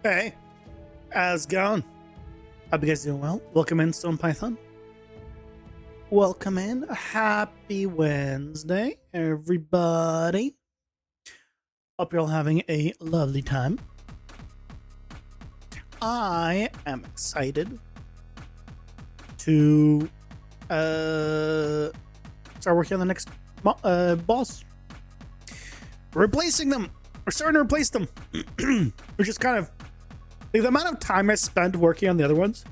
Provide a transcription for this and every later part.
Hey, how's it going? Hope you guys doing well. Welcome in, Stone Python. Welcome in. Happy Wednesday, everybody. Hope you're all having a lovely time. I am excited to start working on the next boss. Replacing them. We're starting to replace them. Which is kind of like the amount of time I spent working on the other ones.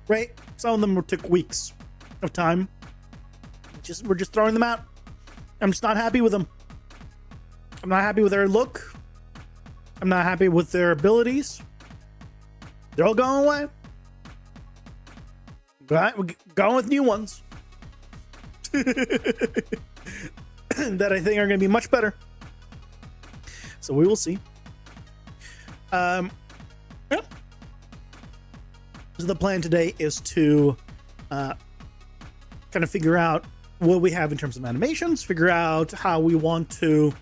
Right? Some of them took weeks of time. We're just throwing them out. I'm just not happy with them. I'm not happy with their look. I'm not happy with their abilities. They're all going away. Right? We're going with new ones. That I think are going to be much better. So we will see. Yeah. So the plan today is to kind of figure out what we have in terms of animations, figure out how we want to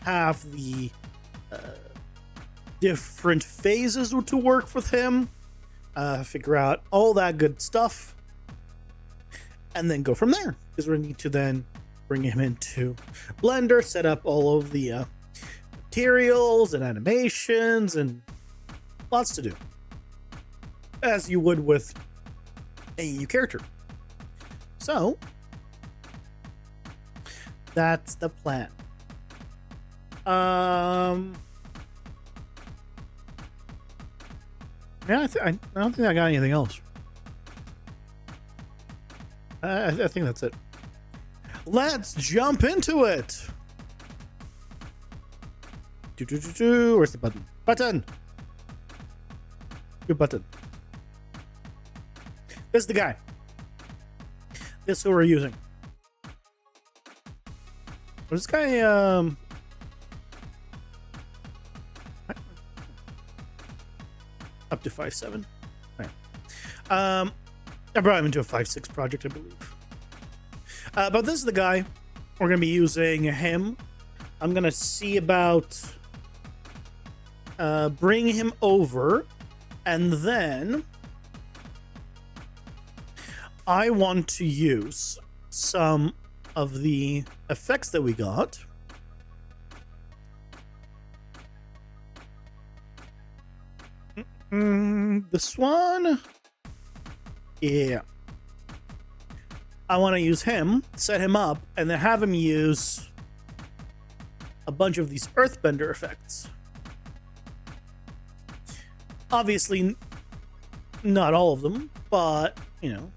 have the different phases to work with him, figure out all that good stuff, and then go from there. Because we need to then bring him into Blender, set up all of the materials and animations, and lots to do, as you would with a new character. So that's the plan. Yeah, I don't think I got anything else. I think that's it. Let's jump into it. Where's the button? Button. Good button. This is the guy. This is who we're using. This guy, up to 5.7. Right. I brought him into a 5.6 project, I believe. But this is the guy. We're going to be using him. I'm going to see about bringing him over, and then I want to use some of the effects that we got. This one? Yeah. I want to use him, set him up, and then have him use a bunch of these earthbender effects. Obviously, not all of them, but, you know,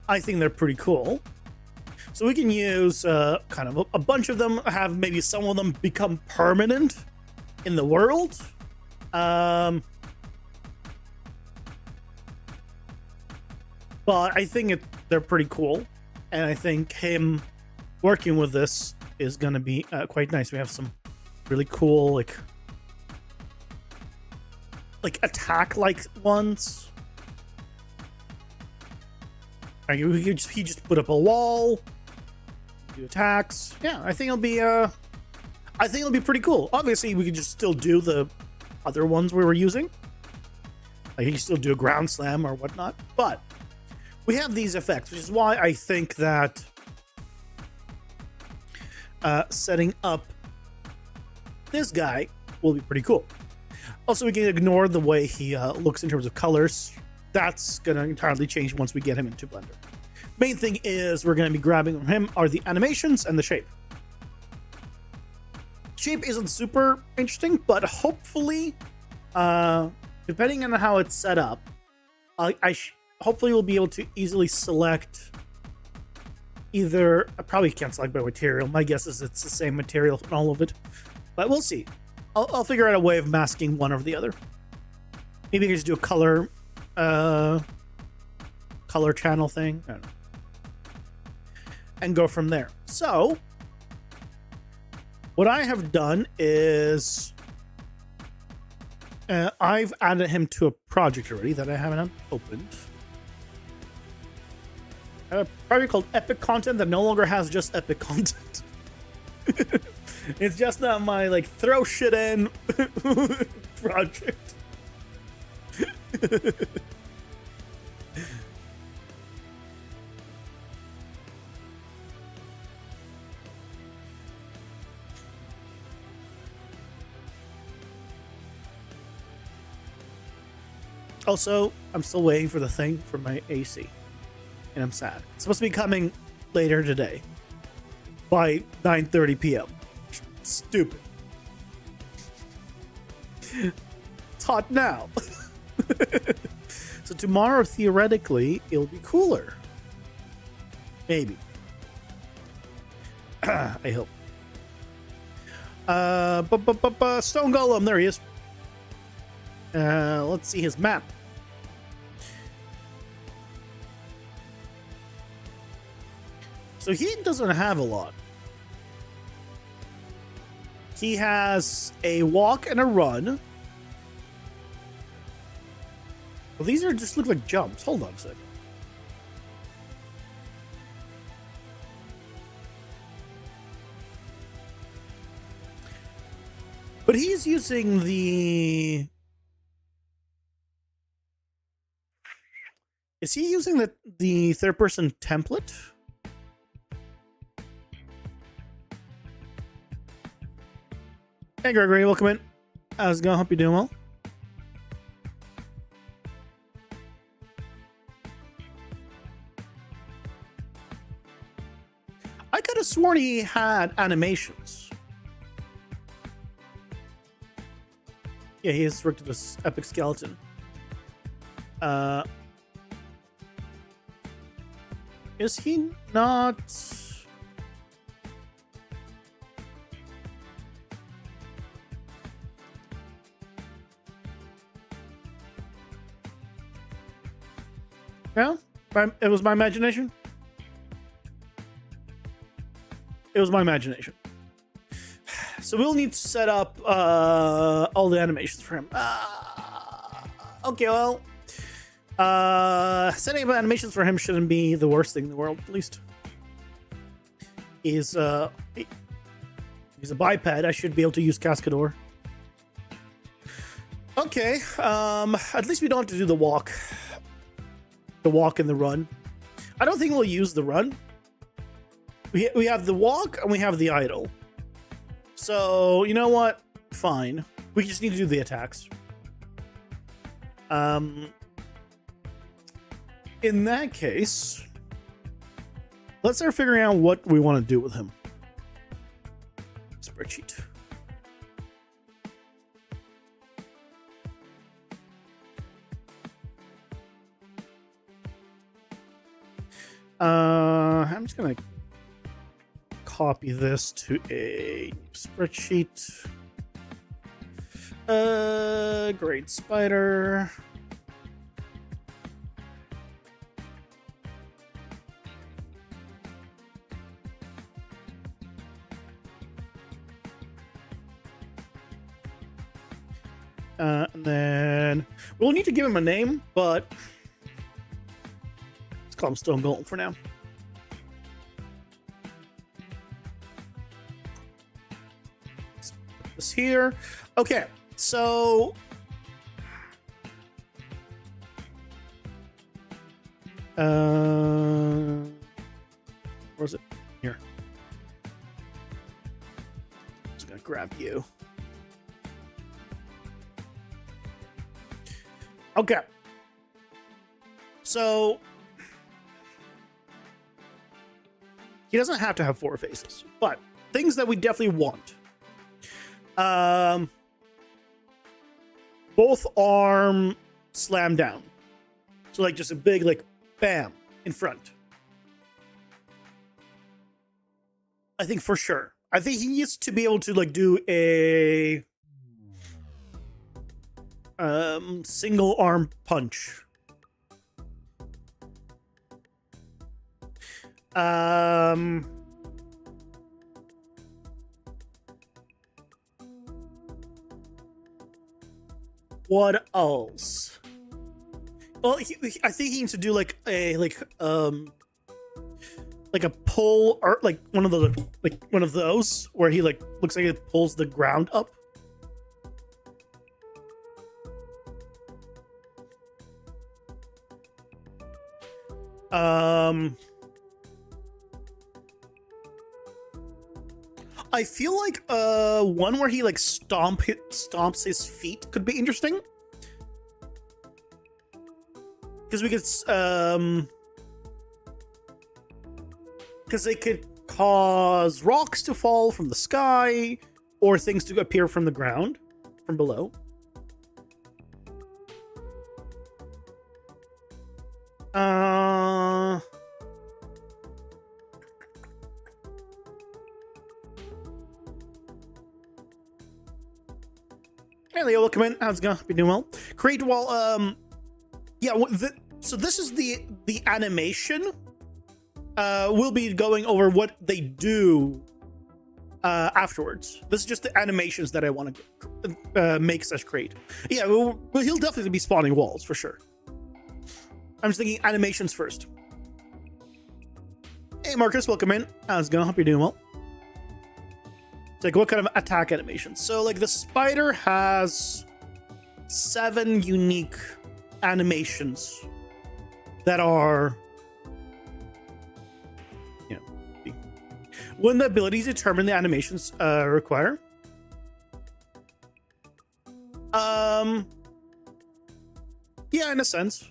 I think they're pretty cool. So we can use kind of a bunch of them, have maybe some of them become permanent in the world. But I think they're pretty cool, and I think him working with this is going to be quite nice. We have some really cool, like attack-like ones. Like he just put up a wall, do attacks. Yeah, I think it'll be pretty cool. Obviously, we could just still do the other ones we were using. Like you can still do a ground slam or whatnot, but we have these effects, which is why I think that setting up this guy will be pretty cool. Also, we can ignore the way he looks in terms of colors. That's going to entirely change once we get him into Blender. Main thing is we're going to be grabbing from him are the animations and the shape. Shape isn't super interesting, but hopefully, depending on how it's set up, hopefully we'll be able to easily select either. I probably can't select by material. My guess is it's the same material in all of it, but we'll see. I'll figure out a way of masking one over the other. Maybe I can just do a color channel thing. I don't know. And go from there. So what I have done is I've added him to a project already that I haven't opened. A project called Epic Content that no longer has just epic content. It's just not my like throw shit in project. Also, I'm still waiting for the thing for my AC, and I'm sad. It's supposed to be coming later today by 9:30 p.m. Stupid. It's hot now. So tomorrow, theoretically, it'll be cooler. Maybe. I hope. Stone Golem, there he is. Let's see his map. So he doesn't have a lot. He has a walk and a run. Well, these are just look like jumps. Hold on a second. But he's using the... Is he using the third person template? Hey Gregory, welcome in. How's it going? Hope you're doing well. I could have sworn he had animations. Yeah, he is restricted to epic skeleton. Is he not? Yeah, it was my imagination. It was my imagination. So we'll need to set up all the animations for him. Okay, well, setting up animations for him shouldn't be the worst thing in the world, at least. He's a biped. I should be able to use Cascador. Okay, at least we don't have to do the walk and the run. I don't think we'll use the run. We have the walk and we have the idle. So, you know what? Fine. We just need to do the attacks. In that case, let's start figuring out what we want to do with him. Spreadsheet. I'm just gonna copy this to a spreadsheet. Great spider. And then we'll need to give him a name, but let's call him Stone Golem for now. Let's put this here. Okay, so where's it? Here. Just gonna grab you. Okay. So he doesn't have to have 4 faces, but things that we definitely want. Both arm slam down. So like just a big like bam in front. I think for sure. I think he needs to be able to like do a single arm punch. What else? Well, I think he needs to do like a like a pull, or like one of those where he like looks like it pulls the ground up. I feel like one where he like stomps his feet could be interesting, because we could because they could cause rocks to fall from the sky or things to appear from the ground from below. Hey Leo, welcome in. How's it going? Be doing well. Create wall. Yeah. So this is the animation. We'll be going over what they do afterwards. This is just the animations that I want to make / create. Yeah, well, he'll definitely be spawning walls for sure. I'm just thinking animations first. Hey Marcus, welcome in. How's it going? Hope you're doing well. It's like, what kind of attack animations? So like the spider has 7 unique animations that are, when the abilities determine the animations require. Yeah, in a sense.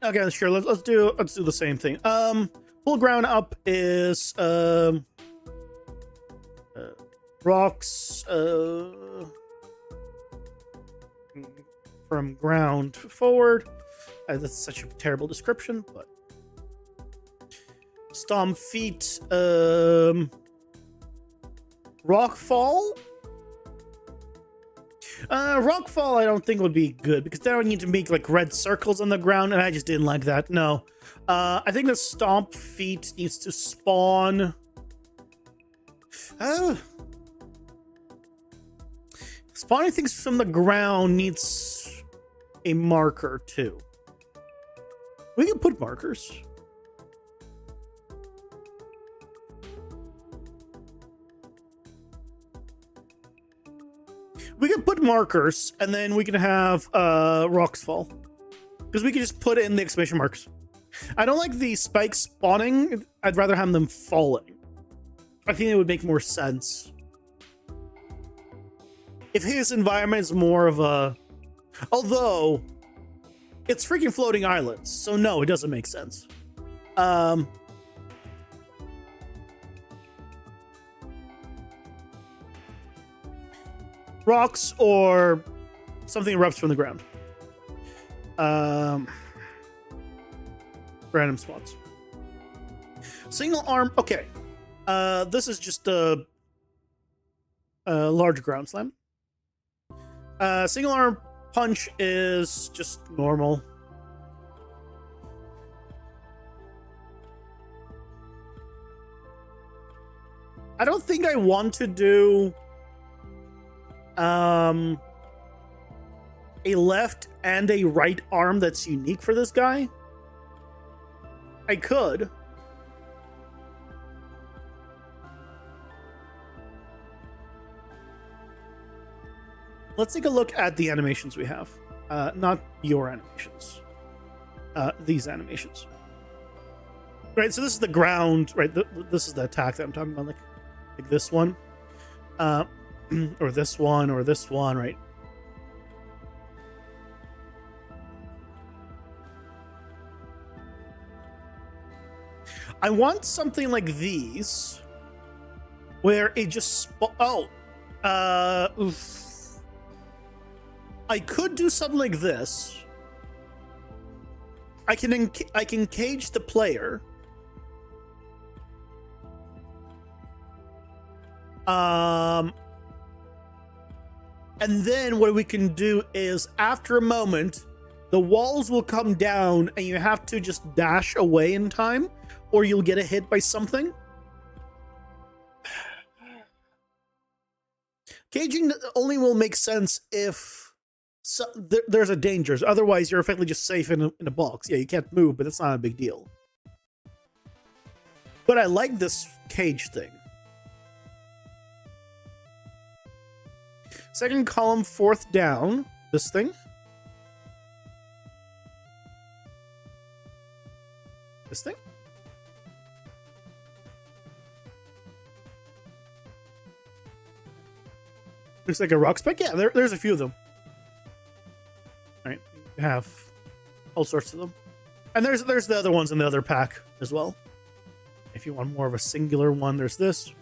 Okay, sure. Let's do the same thing. Pull ground up is rocks from ground forward. That's such a terrible description, but stomp feet. Rock fall. Rock fall I don't think would be good, because then I would need to make like red circles on the ground, and I just didn't like that. No. I think the stomp feet needs to spawn. Spawning things from the ground needs a marker too. We can put markers. We can put markers, and then we can have rocks fall, because we can just put in the exclamation marks. I don't like the spikes spawning. I'd rather have them falling. I think it would make more sense if his environment is more of a, although it's freaking floating islands, so no, it doesn't make sense. Rocks or something erupts from the ground. Random spots. Single arm. Okay. This is just a large ground slam. Single arm punch is just normal. I don't think I want to do a left and a right arm that's unique for this guy. I could. Let's take a look at the animations we have. Not your animations. These animations. Right, so this is the ground, right? This is the attack that I'm talking about, like this one. Or this one, right? I want something like these, where it just oof. I could do something like this. I can cage the player. And then what we can do is, after a moment, the walls will come down and you have to just dash away in time, or you'll get a hit by something. Caging only will make sense if So there's a danger. Otherwise, you're effectively just safe in a box. Yeah, you can't move, but it's not a big deal. But I like this cage thing. Second column, fourth down. This thing. This thing. Looks like a rock spec. Yeah, there's a few of them. All right, you have all sorts of them, and there's the other ones in the other pack as well. If you want more of a singular one, there's this.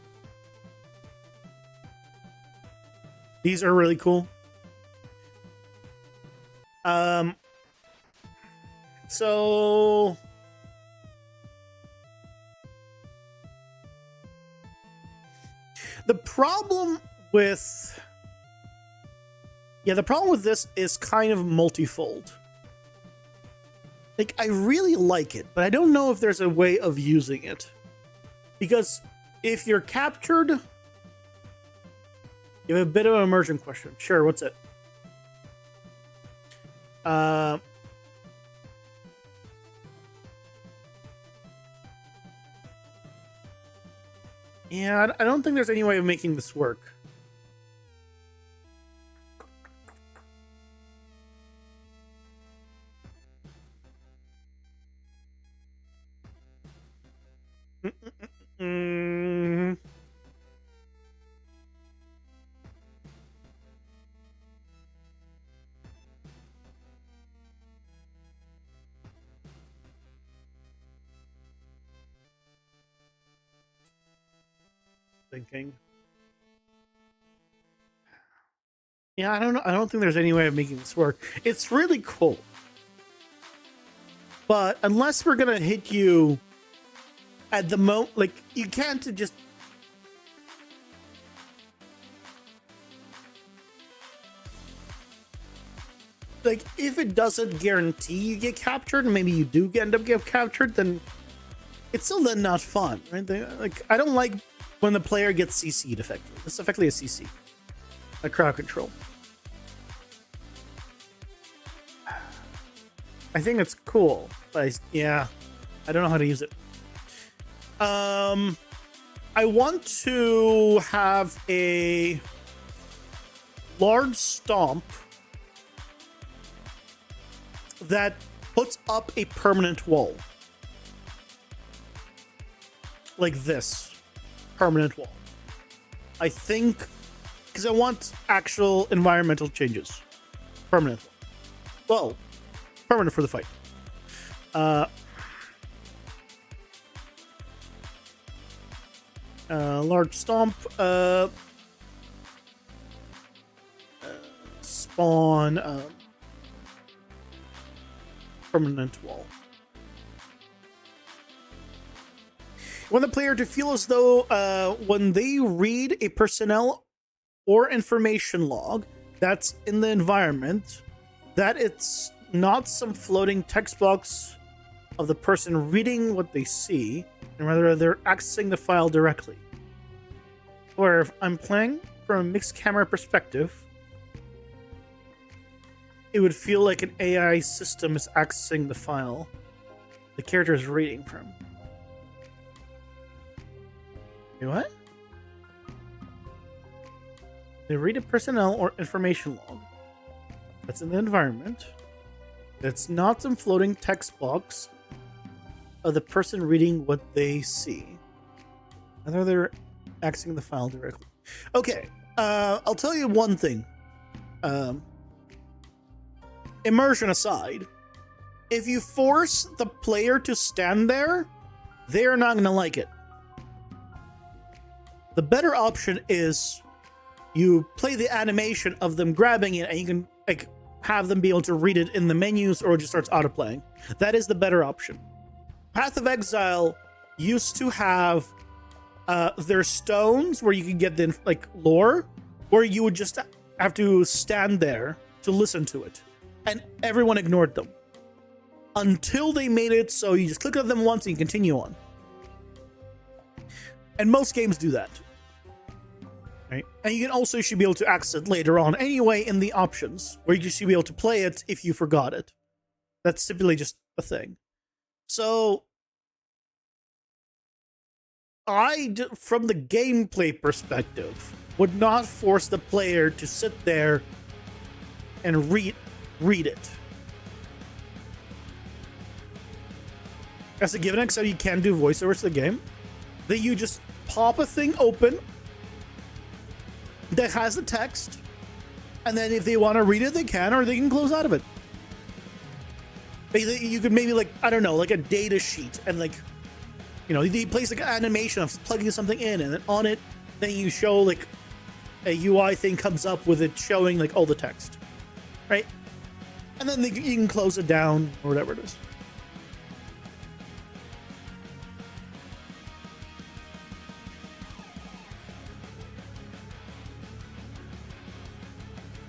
These are really cool. So the problem with this is kind of multifold. Like, I really like it, but I don't know if there's a way of using it. Because if you're captured, you have a bit of an immersion question. Sure, what's it? Yeah, I don't think there's any way of making this work. Thinking. Yeah, I don't know. I don't think there's any way of making this work. It's really cool. But unless we're gonna hit you at the moment, like, you can't just like, if it doesn't guarantee you get captured, and maybe you do end up get captured, then it's still then not fun, right? Like, I don't like when the player gets CC'd effectively. It's effectively a CC, a crowd control. I think it's cool, but yeah, I don't know how to use it. I want to have a large stomp that puts up a permanent wall. Like this. Permanent wall. I think, because I want actual environmental changes. Permanent wall. Well, permanent for the fight. Large stomp. Spawn. Permanent wall. Want the player to feel as though when they read a personnel or information log that's in the environment, that it's not some floating text box of the person reading what they see, and rather they're accessing the file directly. Or if I'm playing from a mixed camera perspective, it would feel like an AI system is accessing the file the character is reading from. Wait, what? They read a personnel or information log that's in the environment. That's not some floating text box of the person reading what they see. Whether they're accessing the file directly. Okay, I'll tell you one thing. Immersion aside, if you force the player to stand there, they're not going to like it. The better option is you play the animation of them grabbing it, and you can like have them be able to read it in the menus, or it just starts auto-playing. That is the better option. Path of Exile used to have their stones where you could get the like lore, where you would just have to stand there to listen to it, and everyone ignored them until they made it so you just click on them once and you continue on. And most games do that. right? And you can also should be able to access it later on anyway in the options, where you should be able to play it if you forgot it. That's typically just a thing. So from the gameplay perspective, would not force the player to sit there and read it. As a given except you can do voiceovers to the game, that you just pop a thing open that has the text, and then if they want to read it, they can, or they can close out of it. You could maybe, like, I don't know, like a data sheet, and like, you know, you place like an animation of plugging something in, and then on it, then you show like a UI thing comes up with it showing like all the text, right? And then you can close it down or whatever it is.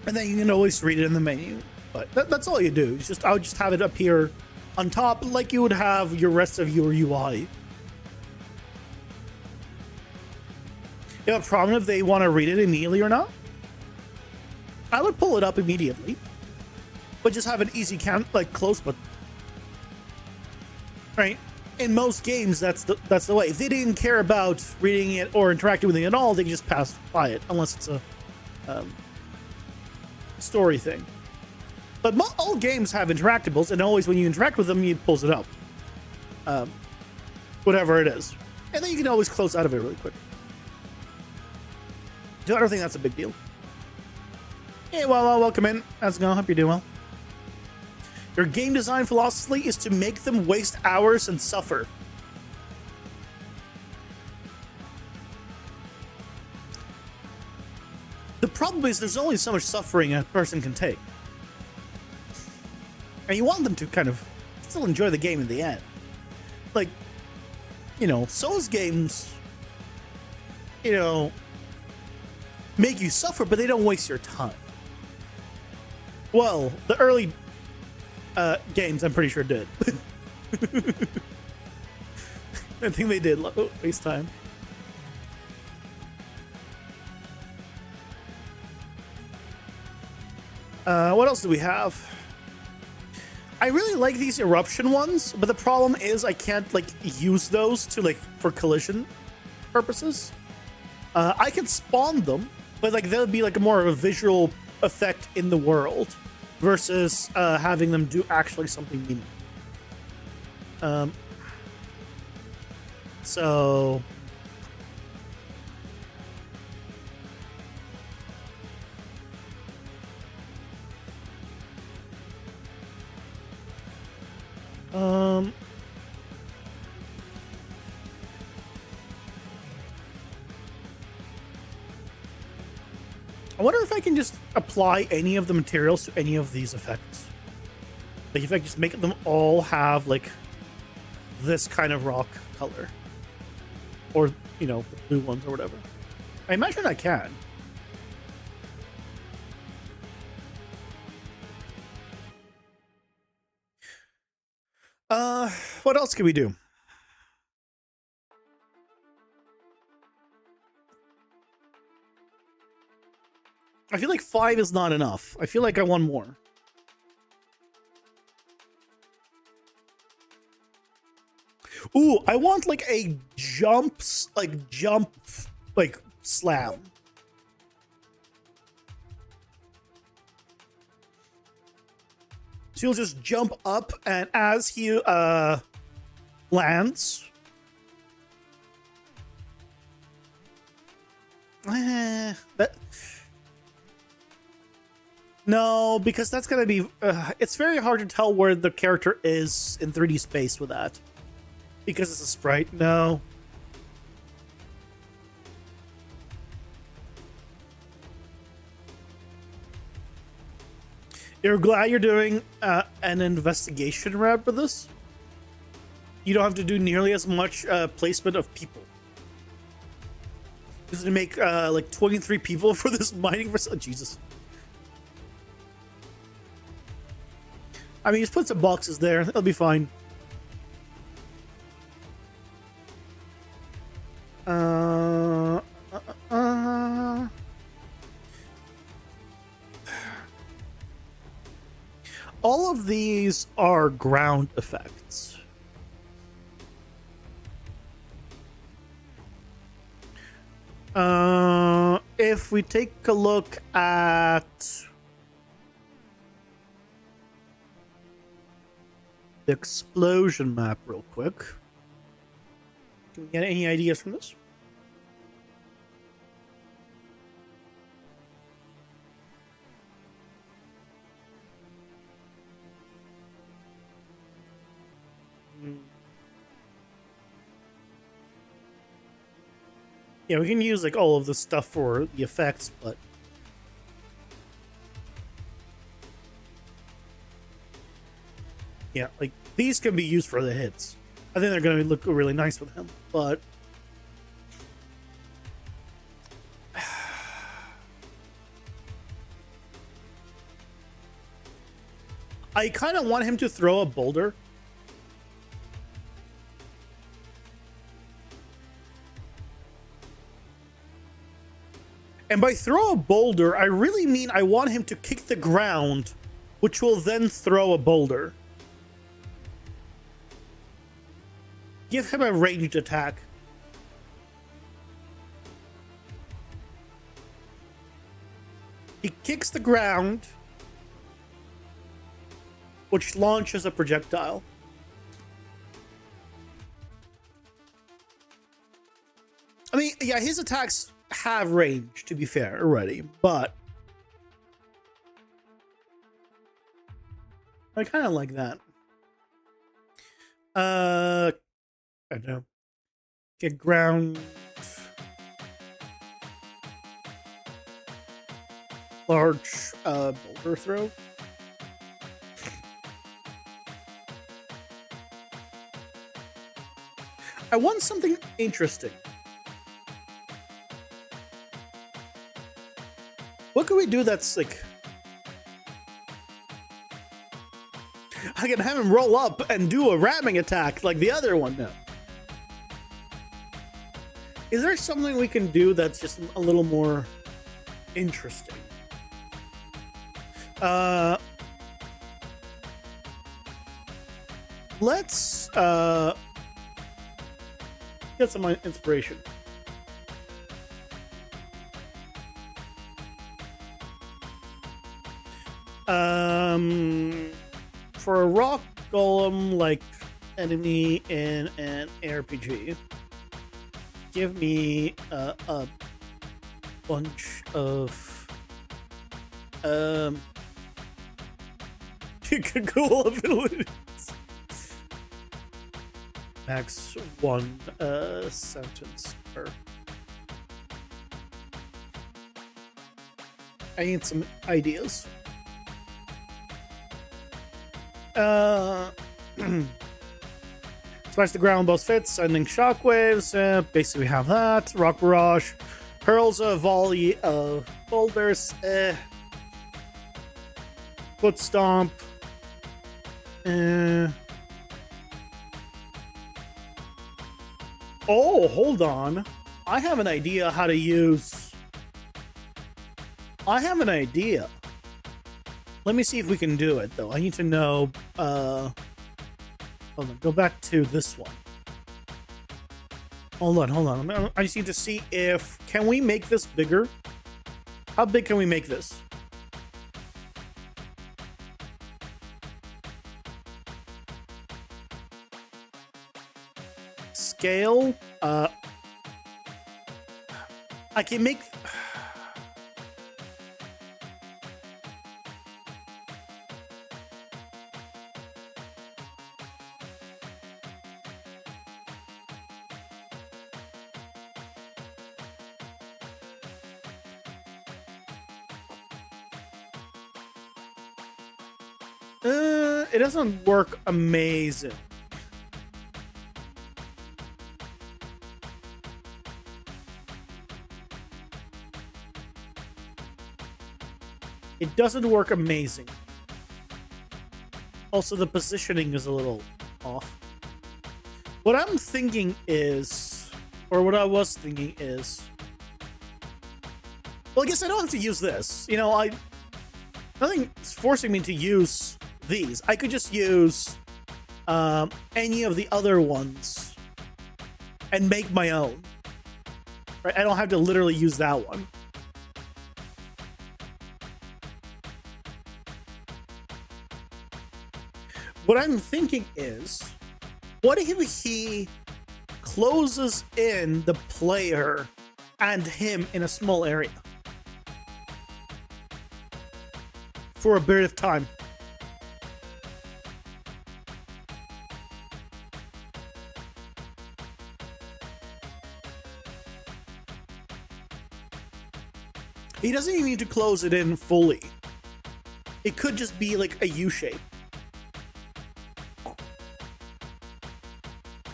And then you can always read it in the menu. But that's all you do. It's just I would just have it appear on top like you would have your rest of your UI. You have a problem if they want to read it immediately or not? I would pull it up immediately, but just have an easy close button. Right? In most games, that's the way. If they didn't care about reading it or interacting with it at all, they can just pass by it, unless it's a story thing. But all games have interactables, and always when you interact with them, it pulls it up. Whatever it is. And then you can always close out of it really quick. I don't think that's a big deal. Hey, well, welcome in. How's it going? Hope you're doing well. Your game design philosophy is to make them waste hours and suffer. The problem is there's only so much suffering a person can take. And you want them to kind of still enjoy the game in the end. Like, you know, Souls games, you know, make you suffer, but they don't waste your time. Well, the early games, I'm pretty sure did. I think they did waste time. What else do we have? I really like these eruption ones, but the problem is I can't like use those to like for collision purposes. I can spawn them, but like they'll be like more of a visual effect in the world versus having them do actually something meaningful. So I wonder if I can just apply any of the materials to any of these effects. Like if I just make them all have like this kind of rock color. Or, you know, the blue ones or whatever. I imagine I can. What else can we do? I feel like 5 is not enough. I feel like I want more. Ooh, I want like a jump slam. So he'll just jump up, and as he lands, no, because that's gonna be it's very hard to tell where the character is in 3D space with that, because it's a sprite. No. You're glad you're doing an investigation rep for this? You don't have to do nearly as much placement of people. Just to make like 23 people for this mining for... Oh, Jesus. I mean, just put some boxes there. It'll be fine. all of these are ground effects. If we take a look at the explosion map real quick, can we get any ideas from this? Yeah, we can use like all of the stuff for the effects, but yeah, like these can be used for the hits. I think they're going to look really nice with him, but I kind of want him to throw a boulder. And by throw a boulder, I really mean I want him to kick the ground, which will then throw a boulder. Give him a ranged attack. He kicks the ground, which launches a projectile. I mean, yeah, his attacks have range, to be fair, already, but I kind of like that. I don't know. Get ground. Large boulder throw. I want something interesting. What can we do that's like... I can have him roll up and do a ramming attack like the other one now. Is there something we can do that's just a little more interesting? Let's get some inspiration. For a rock golem like enemy in an ARPG, give me a bunch of cool abilities. Max one sentence per. I need some ideas. Smash the ground both fits, sending shockwaves. Basically, we have that. Rock barrage hurls a volley of boulders. Foot stomp. Oh, hold on. I have an idea how to use. I have an idea. Let me see if we can do it, though. I need to know. Hold on. Go back to this one. Hold on. I just need to see if... Can we make this bigger? How big can we make this? Scale. I can make... It doesn't work amazing. It doesn't work amazing. Also, the positioning is a little off. What I'm thinking is, or what I was thinking is, well, I guess I don't have to use this. You know, nothing's forcing me to use these. I could just use any of the other ones and make my own. Right? I don't have to literally use that one. What I'm thinking is, what if he closes in the player and him in a small area for a period of time? He doesn't even need to close it in fully. It could just be like a U shape.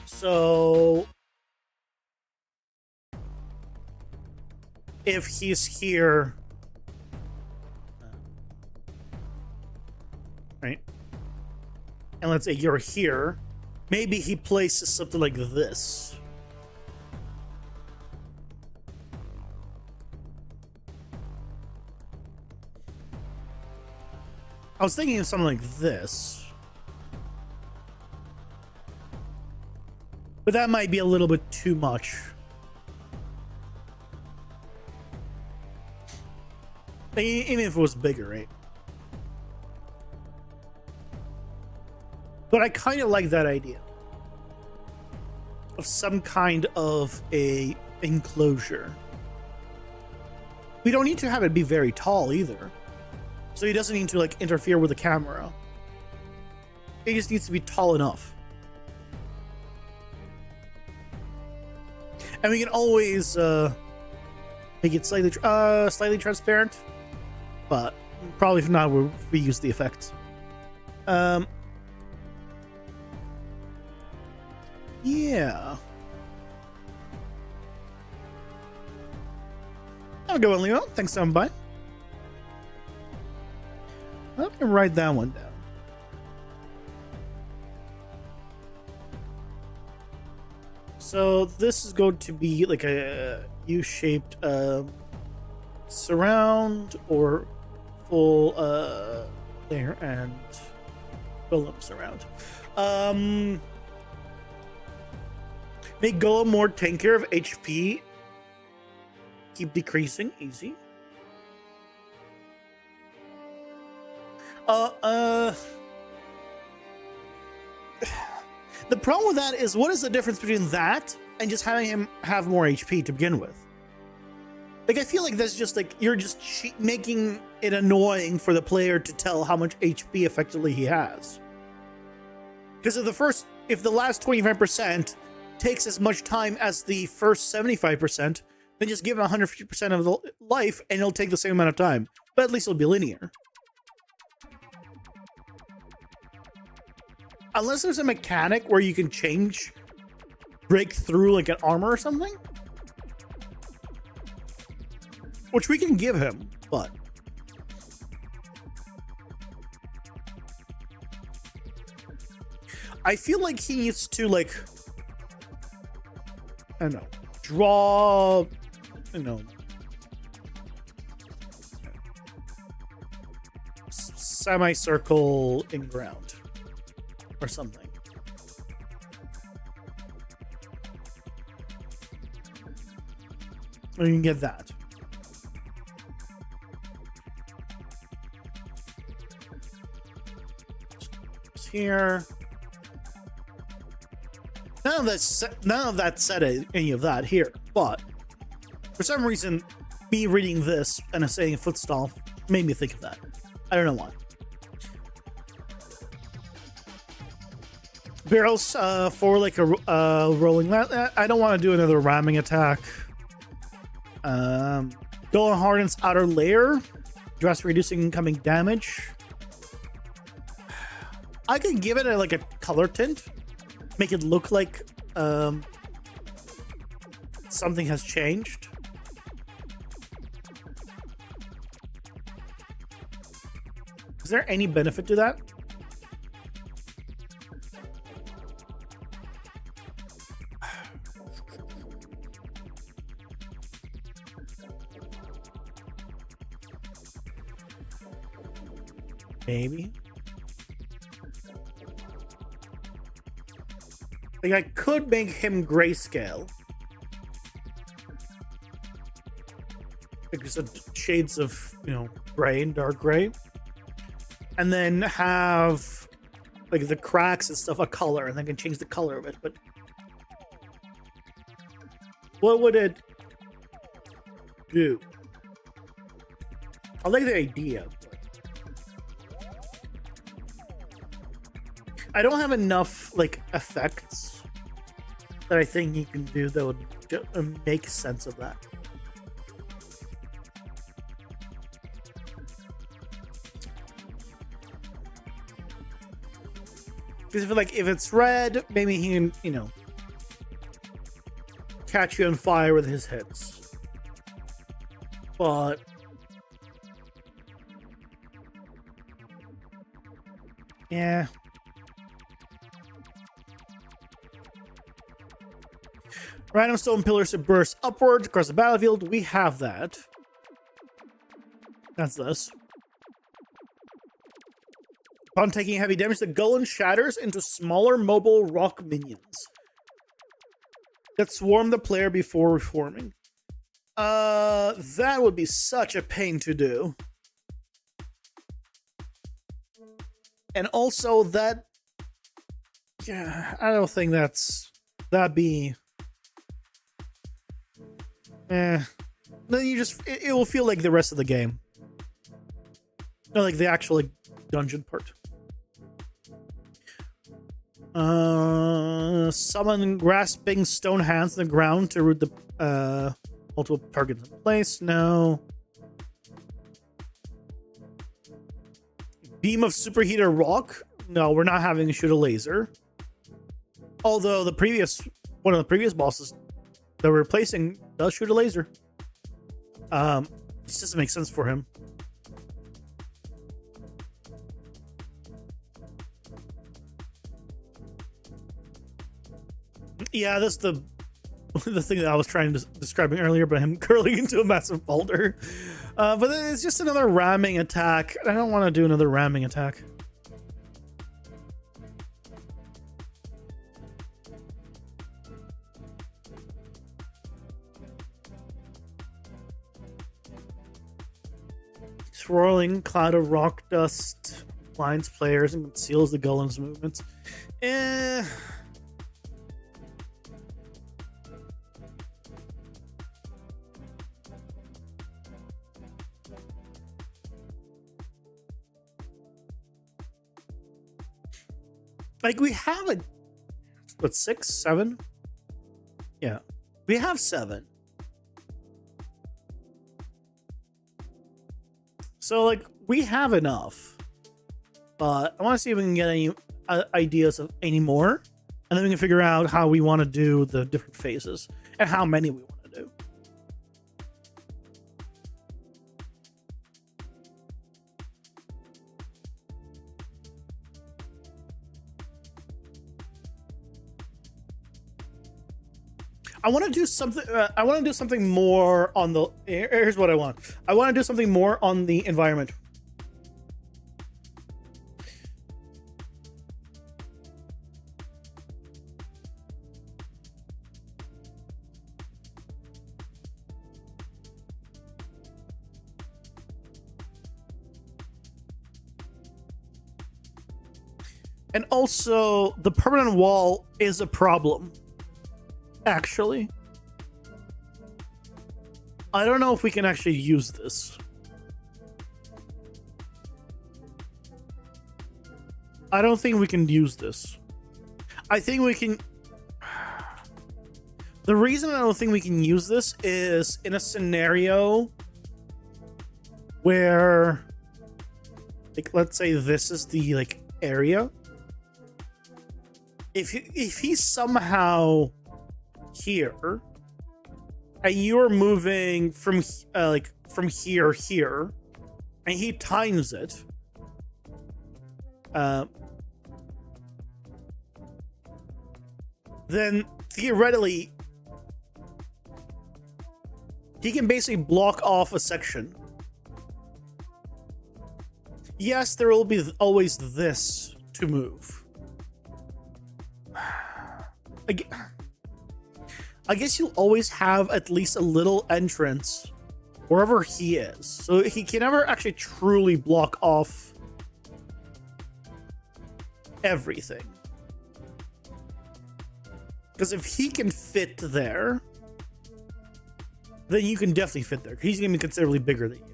So if he's here, right? And let's say you're here, maybe he places something like this. I was thinking of something like this. But that might be a little bit too much. Even if it was bigger, right? But I kind of like that idea of some kind of a enclosure. We don't need to have it be very tall either. So he doesn't need to like interfere with the camera. It just needs to be tall enough. And we can always make it slightly transparent, but probably for now we'll reuse the effects. Yeah. I'll go on, Leo. Thanks for coming by. I'm gonna write that one down. So this is going to be like a U-shaped surround or full there and golem surround. Make golem more tankier of HP. Keep decreasing, easy. The problem with that is, what is the difference between that and just having him have more HP to begin with? Like, I feel like that's just like, you're just making it annoying for the player to tell how much HP effectively he has. Because if the last 25% takes as much time as the first 75%, then just give him 150% of the life and it'll take the same amount of time. But at least it'll be linear. Unless there's a mechanic where you can break through like an armor or something. Which we can give him, but... I feel like he needs to, like... I don't know. Draw... Semicircle in ground. Or something. Or you can get that. It's here. None of that said any of that here, but for some reason, me reading this and saying footstall made me think of that. I don't know why. Barrels for like a rolling. I don't want to do another ramming attack. Golem hardens outer layer, drastically reducing incoming damage. I could give it like a color tint, make it look like something has changed. Is there any benefit to that? Maybe. Like, I could make him grayscale. Like, just shades of, you know, gray and dark gray. And then have, like, the cracks and stuff a color, and then I can change the color of it. But what would it do? I like the idea. I don't have enough, like, effects that I think you can do that would make sense of that. Because if it's red, maybe he can, you know, catch you on fire with his hits. But yeah. Random stone pillars to burst upwards across the battlefield. We have that. That's this. Upon taking heavy damage, the golem shatters into smaller mobile rock minions that swarm the player before reforming. That would be such a pain to do. And also that, yeah, I don't think that'd be, then you just, it will feel like the rest of the game. Not like the actual, like, dungeon part. Summon grasping stone hands in the ground to root the multiple targets in place. No. Beam of superheater rock. No, we're not having to shoot a laser. Although one of the previous bosses that we're replacing does shoot a laser. This doesn't make sense for him. Yeah, that's the thing that I was trying to describing earlier, but him curling into a massive boulder. But it's just another ramming attack. I don't want to do another ramming attack. Swirling cloud of rock dust blinds players and conceals the golem's movements. Like, we have what, 6, 7? Yeah, we have 7. So, like, we have enough. But I want to see if we can get any ideas of any more. And then we can figure out how we want to do the different phases. And how many we want to do. I want to do something. I want to do something more on the. Here's what I want. I want to do something more on the environment. And also, the permanent wall is a problem. Actually, I don't know if we can actually use this. I don't think we can use this. I think we can. The reason I don't think we can use this is in a scenario where, like, let's say this is the, like, area. If he's somehow here and you're moving from from here, and he times it, then theoretically he can basically block off a section. Yes, there will be always this to move. I guess you'll always have at least a little entrance wherever he is. So he can never actually truly block off everything. Because if he can fit there, then you can definitely fit there. He's going to be considerably bigger than you.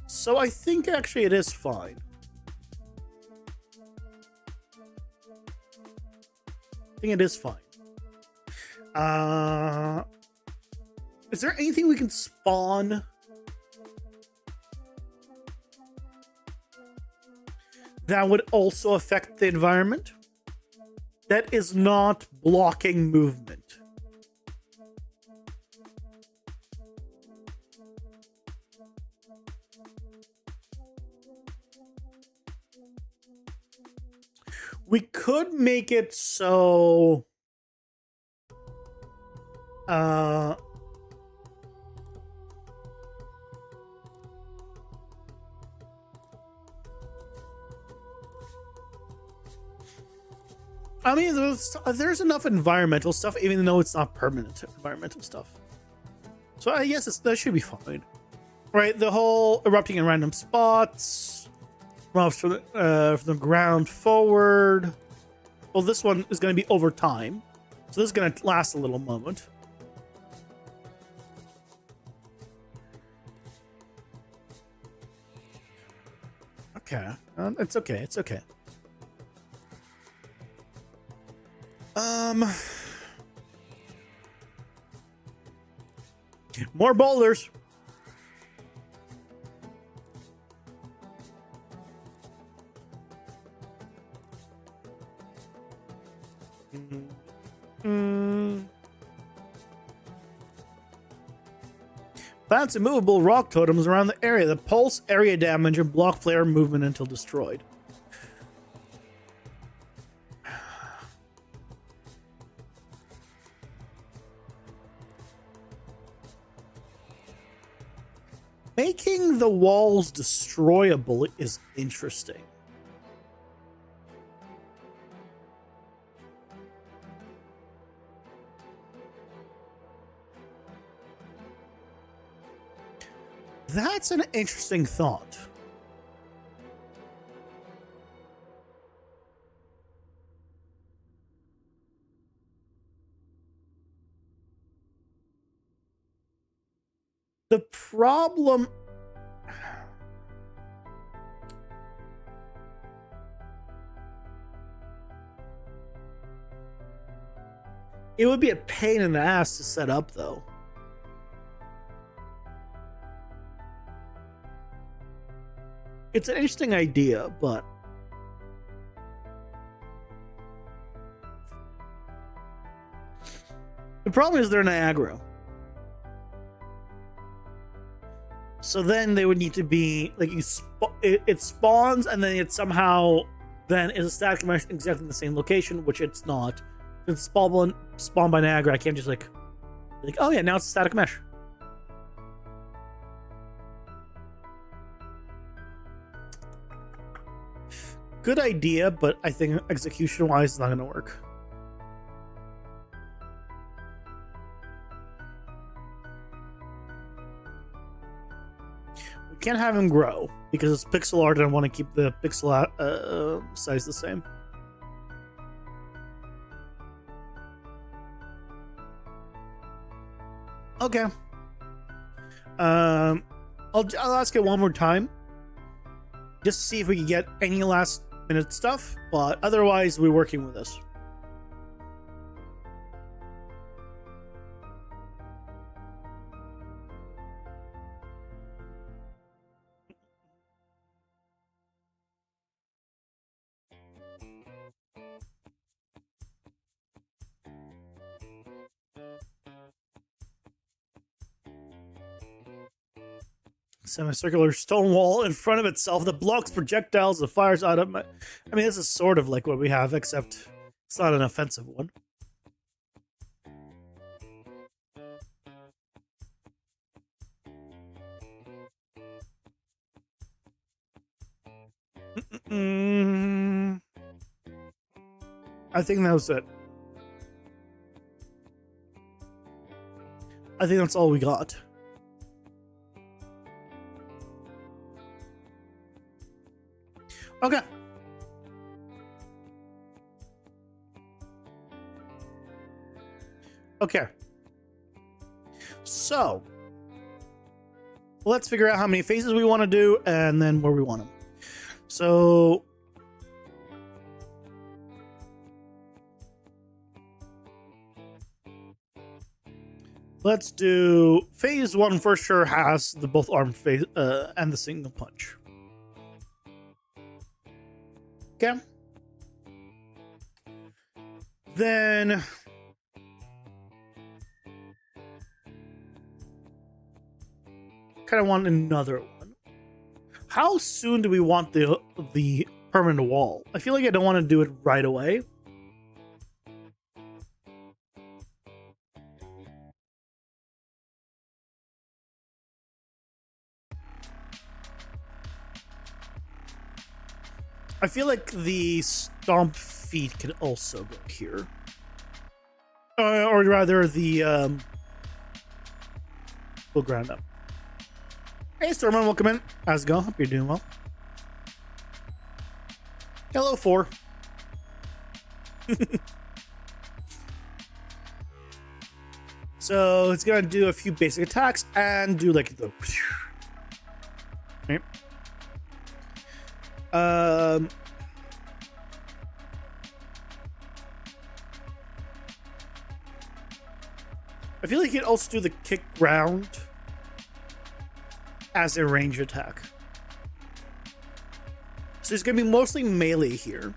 So I think actually it is fine. I think it is fine. Is there anything we can spawn that would also affect the environment that is not blocking movement? We could make it so I mean, there's enough environmental stuff, even though it's not permanent environmental stuff. So I guess that should be fine, right? The whole erupting in random spots, moves from the ground forward. Well, this one is going to be over time, so this is going to last a little moment. Okay, it's okay. It's okay. More boulders. Plants immovable rock totems around the area that pulse area damage and block player movement until destroyed. Making the walls destroyable is interesting. That's an interesting thought. The problem... It would be a pain in the ass to set up, though. It's an interesting idea, but... The problem is they're Niagara. So then they would need to be like it spawns and then it somehow then is a static mesh exactly in the same location, which it's not. It's spawned by Niagara. I can't just like oh yeah, now it's a static mesh. Good idea, but I think execution wise it's not gonna work. Can't have him grow because it's pixel art and I want to keep the pixel size the same. Okay. I'll ask it one more time just to see if we can get any last minute stuff, but otherwise we're working with this. Semicircular stone wall in front of itself that blocks projectiles that fires out of my... I mean, this is sort of like what we have, except it's not an offensive one. I think that was it. I think that's all we got. Okay. Okay. So, let's figure out how many phases we want to do and then where we want them. So, let's do phase 1 for sure has the both arm phase and the single punch. Okay. Then kind of want another one. How soon do we want the permanent wall? I feel like I don't want to do it right away. I feel like the stomp feet can also go here. Or rather, the we'll ground up. Hey, Stormman, welcome in. How's it going? Hope you're doing well. Hello, 4. So it's gonna do a few basic attacks and do like the. Right. I feel like you could also do the kick ground as a range attack. So it's gonna be mostly melee here.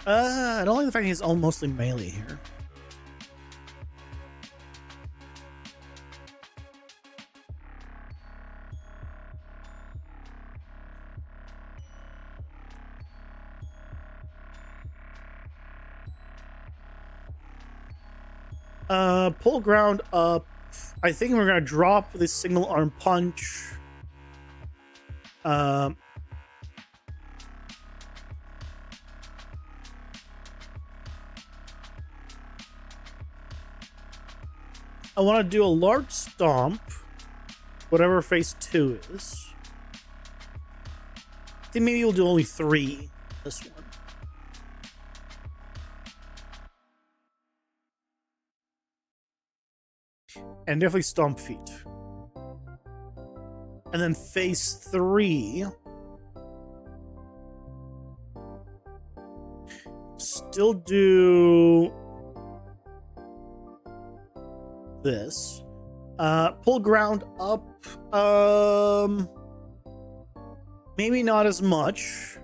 I don't like the fact he's all mostly melee here. Pull ground up. I think we're gonna drop this single arm punch. I want to do a large stomp, whatever phase 2 is. I think maybe we'll do only 3 this one. And definitely stomp feet. And then phase 3. Still do this. Pull ground up. Maybe not as much.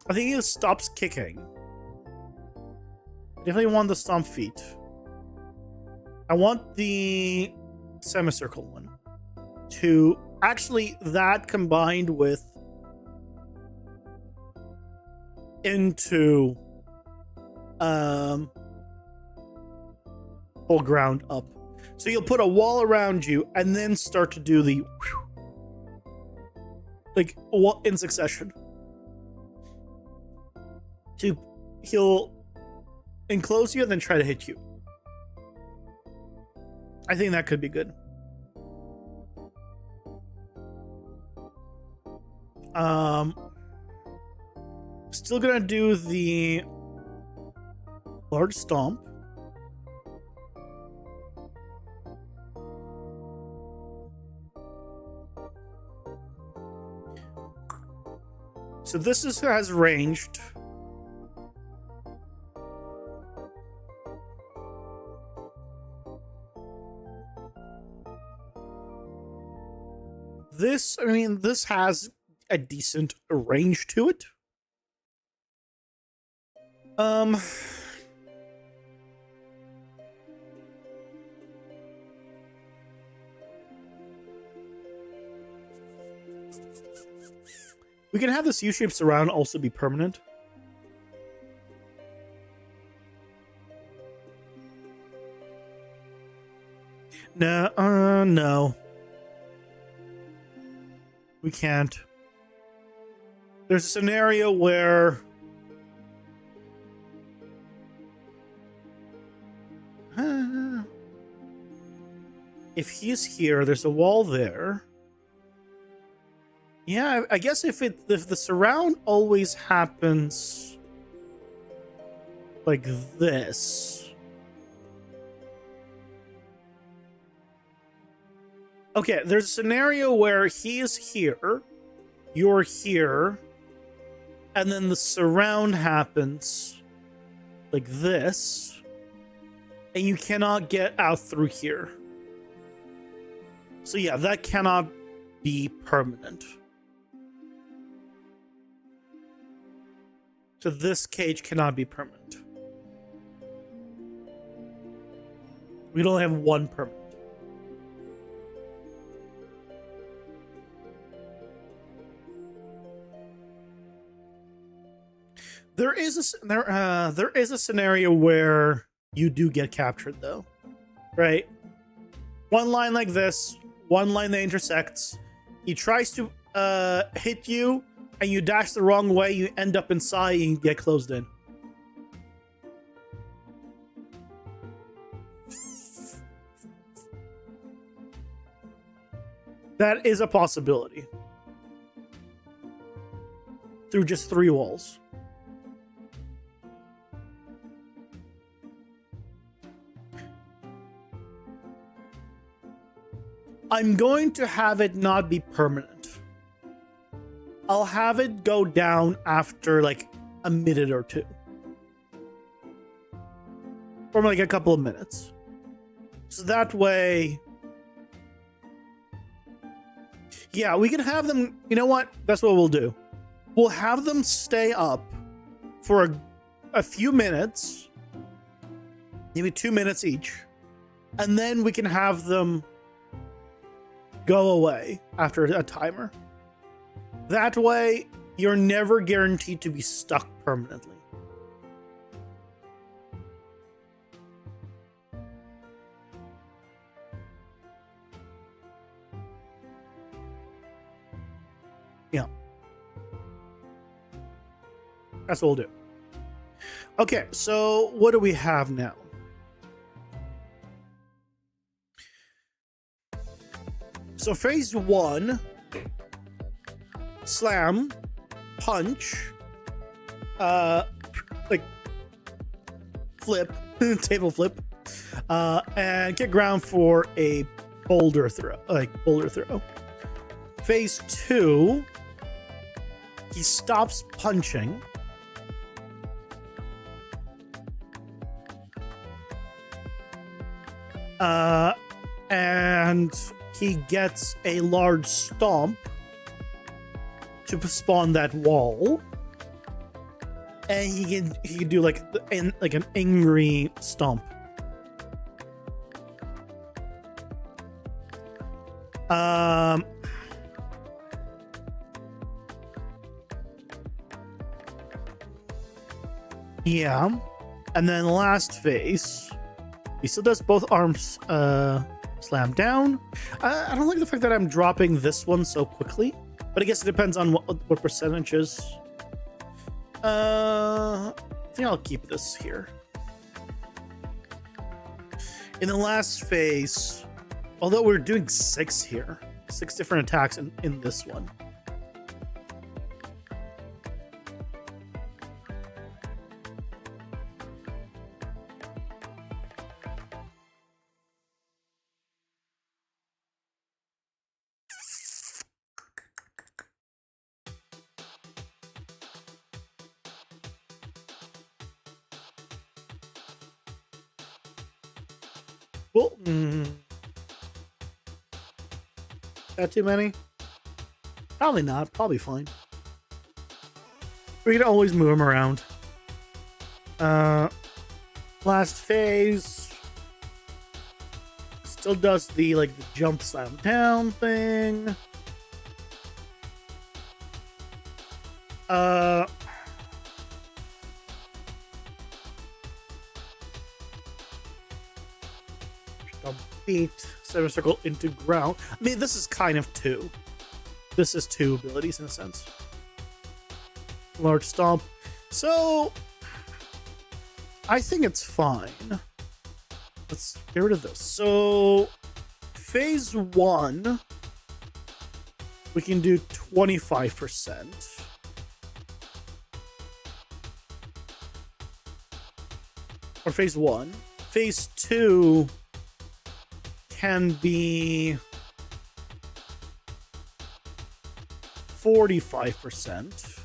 I think it stops kicking. Definitely want the stomp feet. I want the semicircle one to actually that combined with into pull ground up. So you'll put a wall around you and then start to do the like in succession. He'll enclose you and then try to hit you. I think that could be good. Still gonna do the large stomp. So this has ranged. This has a decent range to it. We can have this U-shaped surround also be permanent. No. we can't. There's a scenario where if he's here, there's a wall there. Yeah, I guess if the surround always happens like this. Okay, there's a scenario where he is here, you're here, and then the surround happens like this, and you cannot get out through here. So yeah, that cannot be permanent. So this cage cannot be permanent. We only have one permanent. There is a scenario where you do get captured though, right? One line like this, one line that intersects. He tries to hit you, and you dash the wrong way. You end up inside and you get closed in. That is a possibility. Through just 3 walls. I'm going to have it not be permanent. I'll have it go down after like a minute or 2. Or like a couple of minutes. So that way... Yeah, we can have them... You know what? That's what we'll do. We'll have them stay up for a few minutes. Maybe 2 minutes each. And then we can have them go away after a timer. That way, you're never guaranteed to be stuck permanently. Yeah. That's what we'll do. Okay, so what do we have now? So phase 1, slam, punch, like flip, table flip, and get ground for a boulder throw, Phase 2, he stops punching. And he gets a large stomp to spawn that wall, and he can do like an angry stomp. Yeah, and then last phase, he still does both arms slam down. I don't like the fact that I'm dropping this one so quickly, but I guess it depends on what percentages. I think I'll keep this here. In the last phase, although we're doing 6 here, 6 different attacks in this one. Well, got too many? Probably not. Probably fine. We can always move them around. Last phase still does the jump slam down thing. Beat, 7 circle into ground. I mean, this is kind of 2. This is two abilities in a sense. Large stomp. So I think it's fine. Let's get rid of this. So phase 1, we can do 25%. Or phase 1. Phase 2 can be 45%.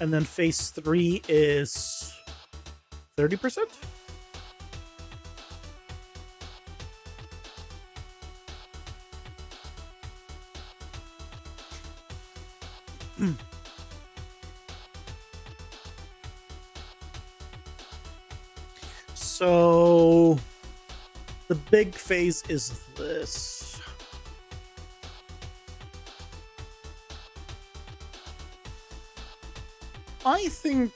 And then phase 3 is 30%? So the big phase is this. I think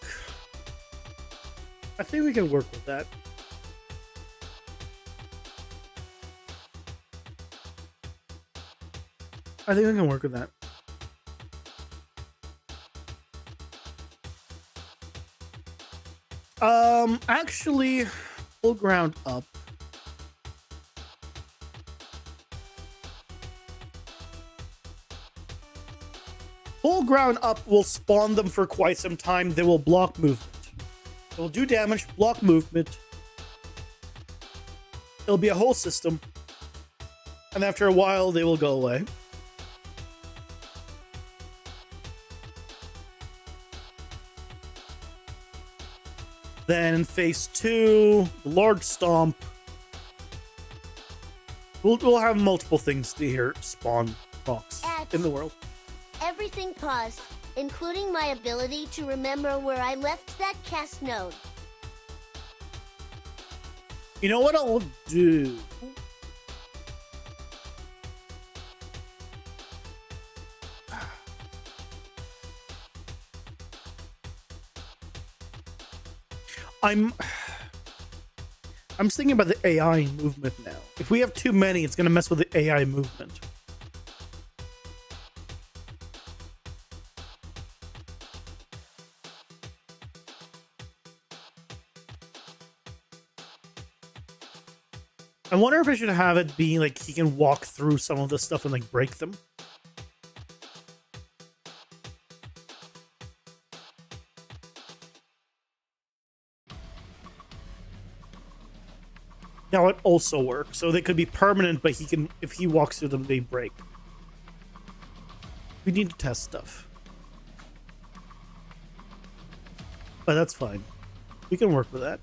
we can work with that. I think we can work with that. Actually, full ground up. Full ground up will spawn them for quite some time. They will block movement. It will do damage, block movement. It'll be a whole system. And after a while, they will go away. Then in phase 2, large stomp. We'll have multiple things to here spawn rocks in the world. Everything paused, including my ability to remember where I left that cast node. You know what I'll do? I'm thinking about the AI movement now. If we have too many, it's going to mess with the AI movement. I wonder if I should have it be like he can walk through some of the stuff and like break them. That would also work. So they could be permanent, but he can, if he walks through them, they break. We need to test stuff. But that's fine. We can work with that.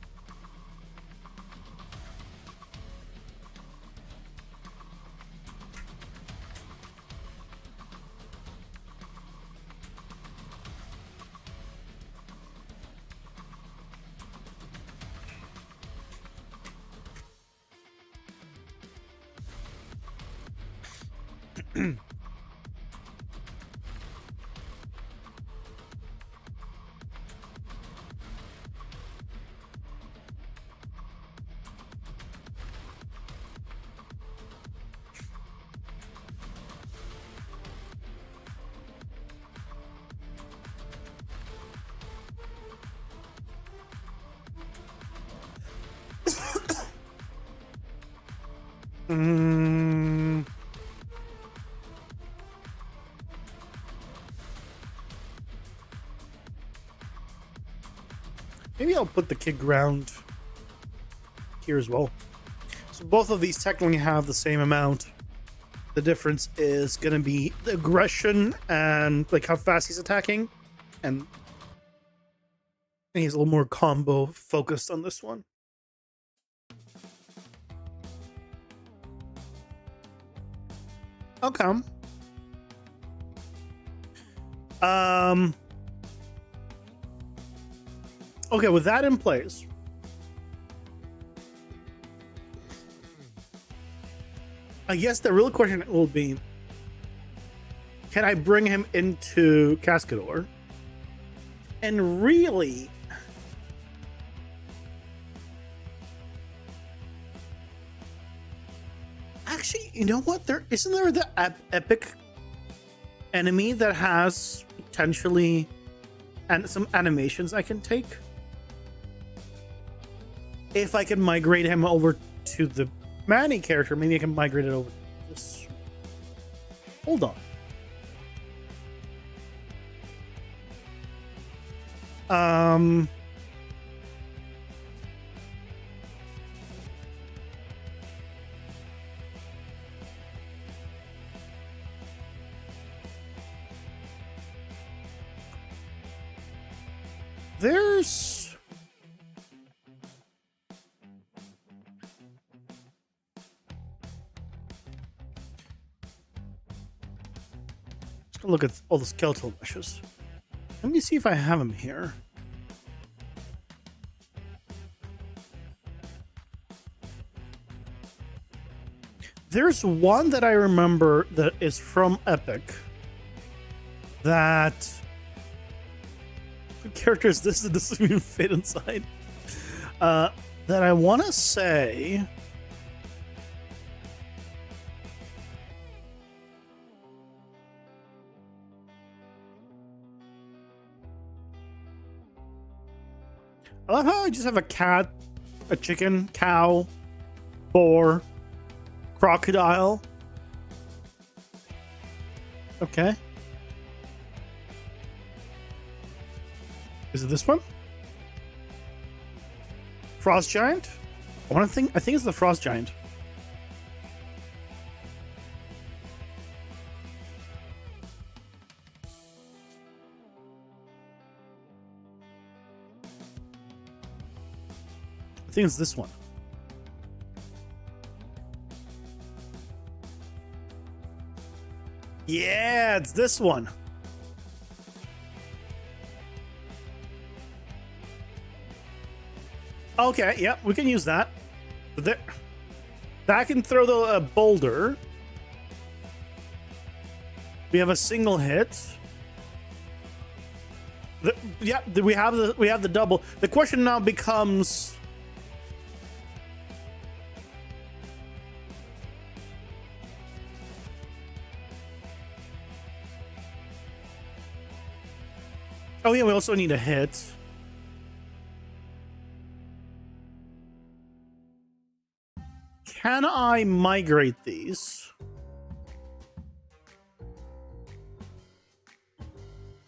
Maybe I'll put the kid ground here as well. So both of these technically have the same amount. The difference is going to be the aggression and like how fast he's attacking. And he's a little more combo focused on this one. Okay. Okay, with that in place, I guess the real question will be, can I bring him into Cascador? And really, actually, you know what? There isn't there the epic enemy that has potentially and some animations I can take if I can migrate him over to the Manny character. Maybe I can migrate it over to this. Hold on. There's let's go look at all the skeletal meshes. Let me see if I have them here. There's one that I remember that is from Epic that characters this doesn't even fit inside. That I want to say I love how I just have a cat, a chicken, cow, boar, crocodile. Okay. Is it this one? Frost Giant? I think it's the Frost Giant. I think it's this one. Yeah, it's this one. Okay, yeah, we can use that. But there, that can throw the boulder. We have a single hit. We have the double. The question now becomes, oh yeah, we also need a hit. Can I migrate these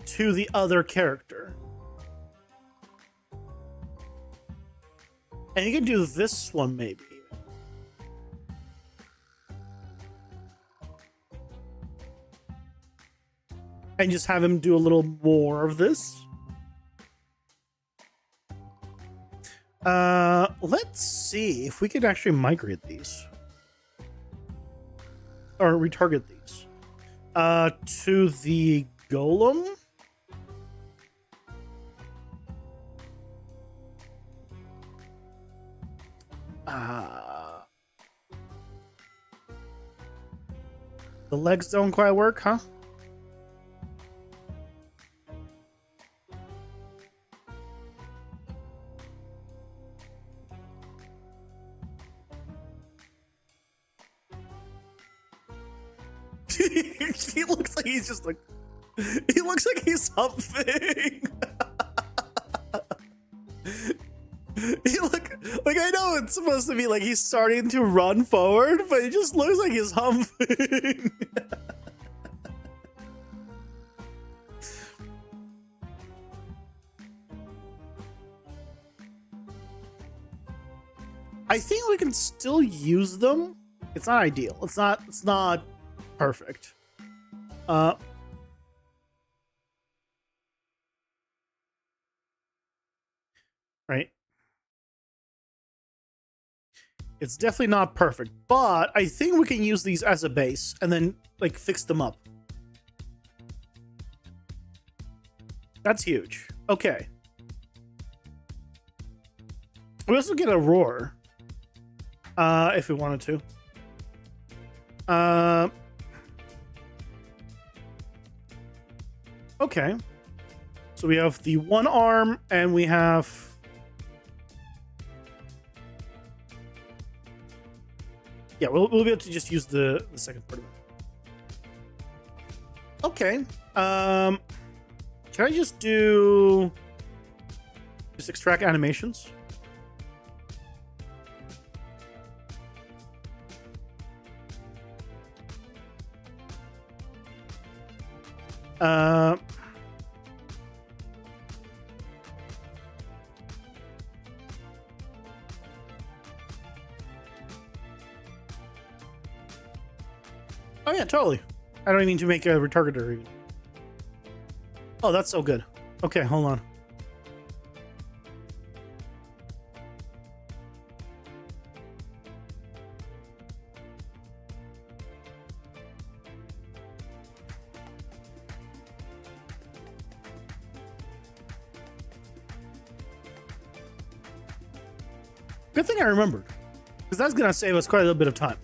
to the other character? And you can do this one maybe. And just have him do a little more of this. Let's see if we could actually migrate these. Or retarget these. To the golem. The legs don't quite work, huh? He looks like he's just like, he looks like he's something. He like I know it's supposed to be like he's starting to run forward, but it just looks like he's humping. I think we can still use them. It's not ideal. It's not perfect. Right. It's definitely not perfect, but I think we can use these as a base and then like fix them up. That's huge. Okay. We also get a roar. If we wanted to. Okay. So we have the one arm and we have... Yeah, we'll be able to just use the second part of it. Okay. Can I just extract animations? Oh yeah, totally. I don't even need to make a retargeter even. Oh, that's so good. Okay, hold on. Good thing I remembered, because that's gonna save us quite a little bit of time.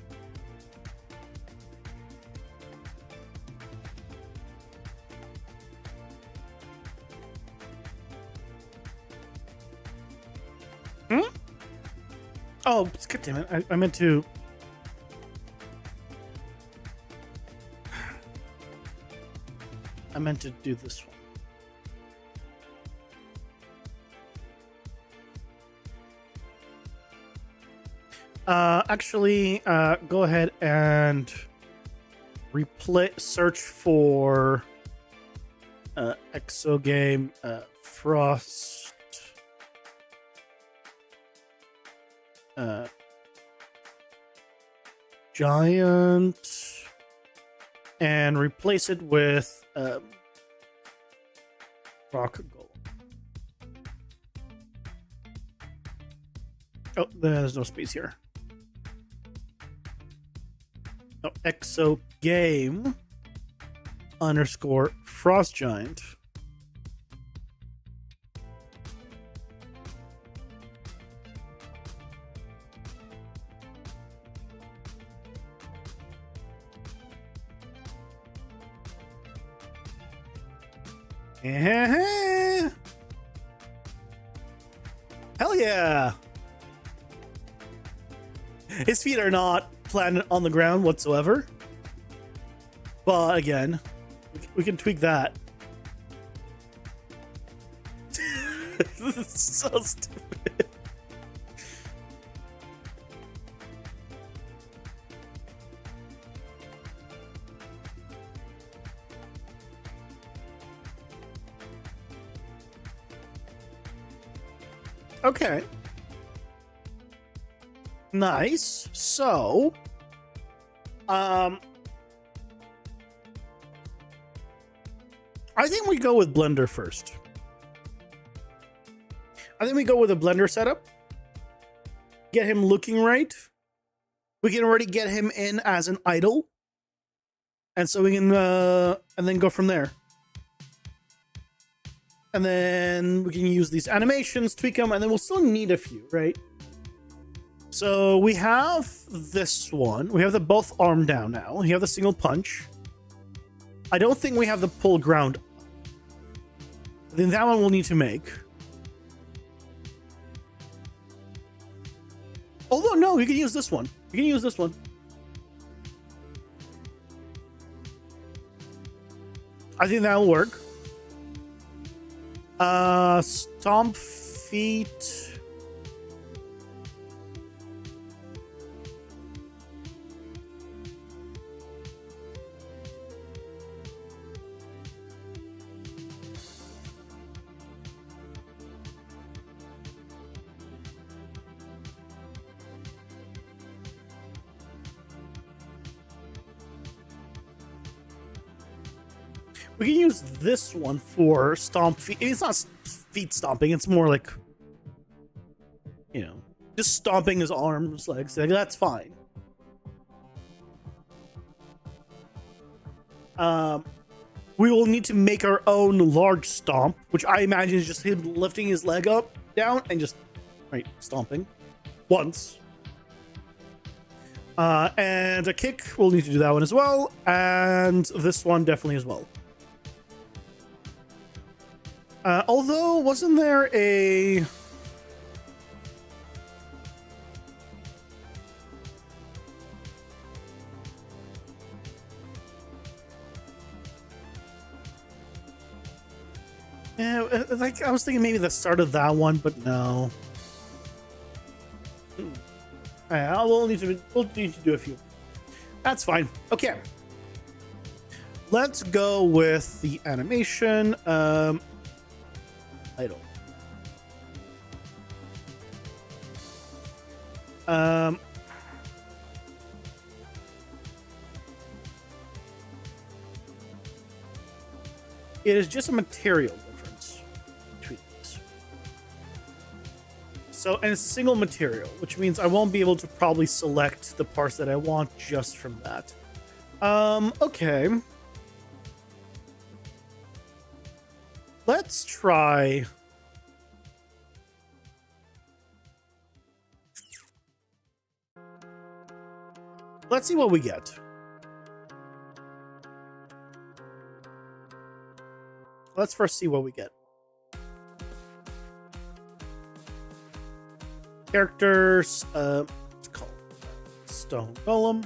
Oh, god damn it. I meant to... I meant to do this one. Actually, go ahead and search for Exogame Frost Giant and replace it with Rock Golem. Oh, there's no space here. Oh, Exogame _ Frost Giant. Hell yeah! His feet are not planted on the ground whatsoever. But again, we can tweak that. This is so stupid. Okay. Nice. So, I think we go with Blender first. I think we go with a Blender setup. Get him looking right. We can already get him in as an idol. And so we can, and then go from there. And then we can use these animations, tweak them, and then we'll still need a few, right? So we have this one. We have the both arm down now. We have the single punch. I don't think we have the pull ground. Then that one we'll need to make. Although, no, we can use this one. We can use this one. I think that'll work. Stomp feet. We can use this one for stomp feet. It's not feet stomping. It's more like, you know, just stomping his arms, legs. Like, that's fine. We will need to make our own large stomp, which I imagine is just him lifting his leg up, down, and just, right, stomping once. And a kick, we'll need to do that one as well. And this one definitely as well. Although, wasn't there a... Yeah, like I was thinking maybe the start of that one, but no. Yeah, we'll need to do a few. That's fine. Okay. Let's go with the animation. Idle. It is just a material difference between these. So, and it's a single material, which means I won't be able to probably select the parts that I want just from that. Okay. Let's try. Let's see what we get. Let's first see what we get. Characters, let's call it Stone Golem.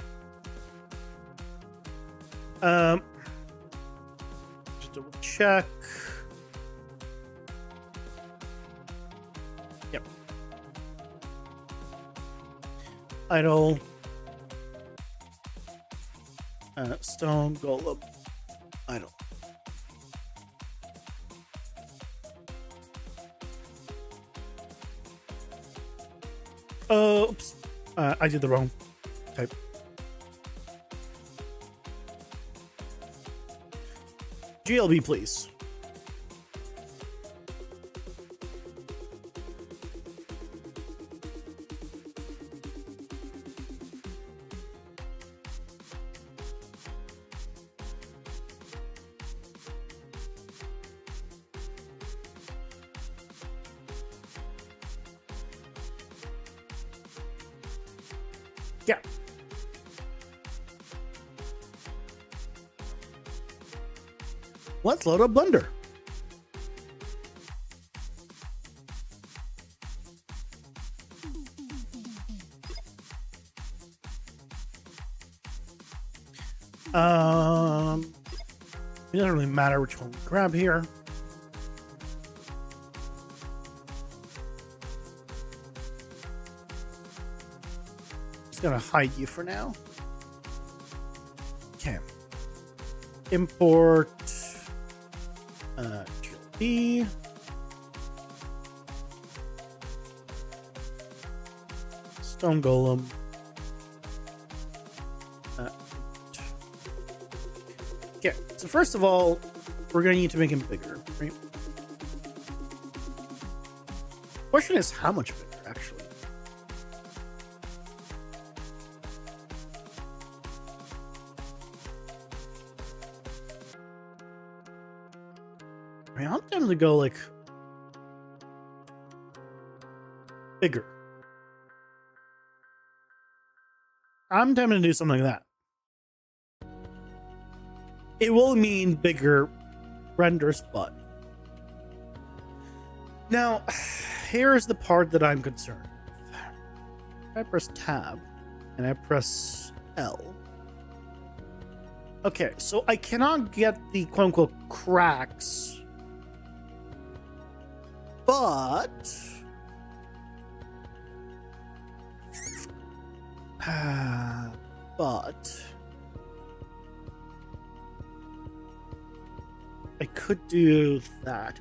Just double check. Yep. Idle. Stone Golem. Idle. Oops. I did the wrong type. GLB, please. Yeah. Let's load up Blender. It doesn't really matter which one we grab here. Just gonna hide you for now. Okay. Import GLP. Stone Golem. Okay, so first of all, we're gonna need to make him bigger, right? Question is how much bigger, actually. I mean, I'm tempted to go like bigger. I'm tempted to do something like that. It will mean bigger renders, but now here's the part that I'm concerned with. I press tab and I press L. Okay, so I cannot get the quote unquote cracks, but I could do that.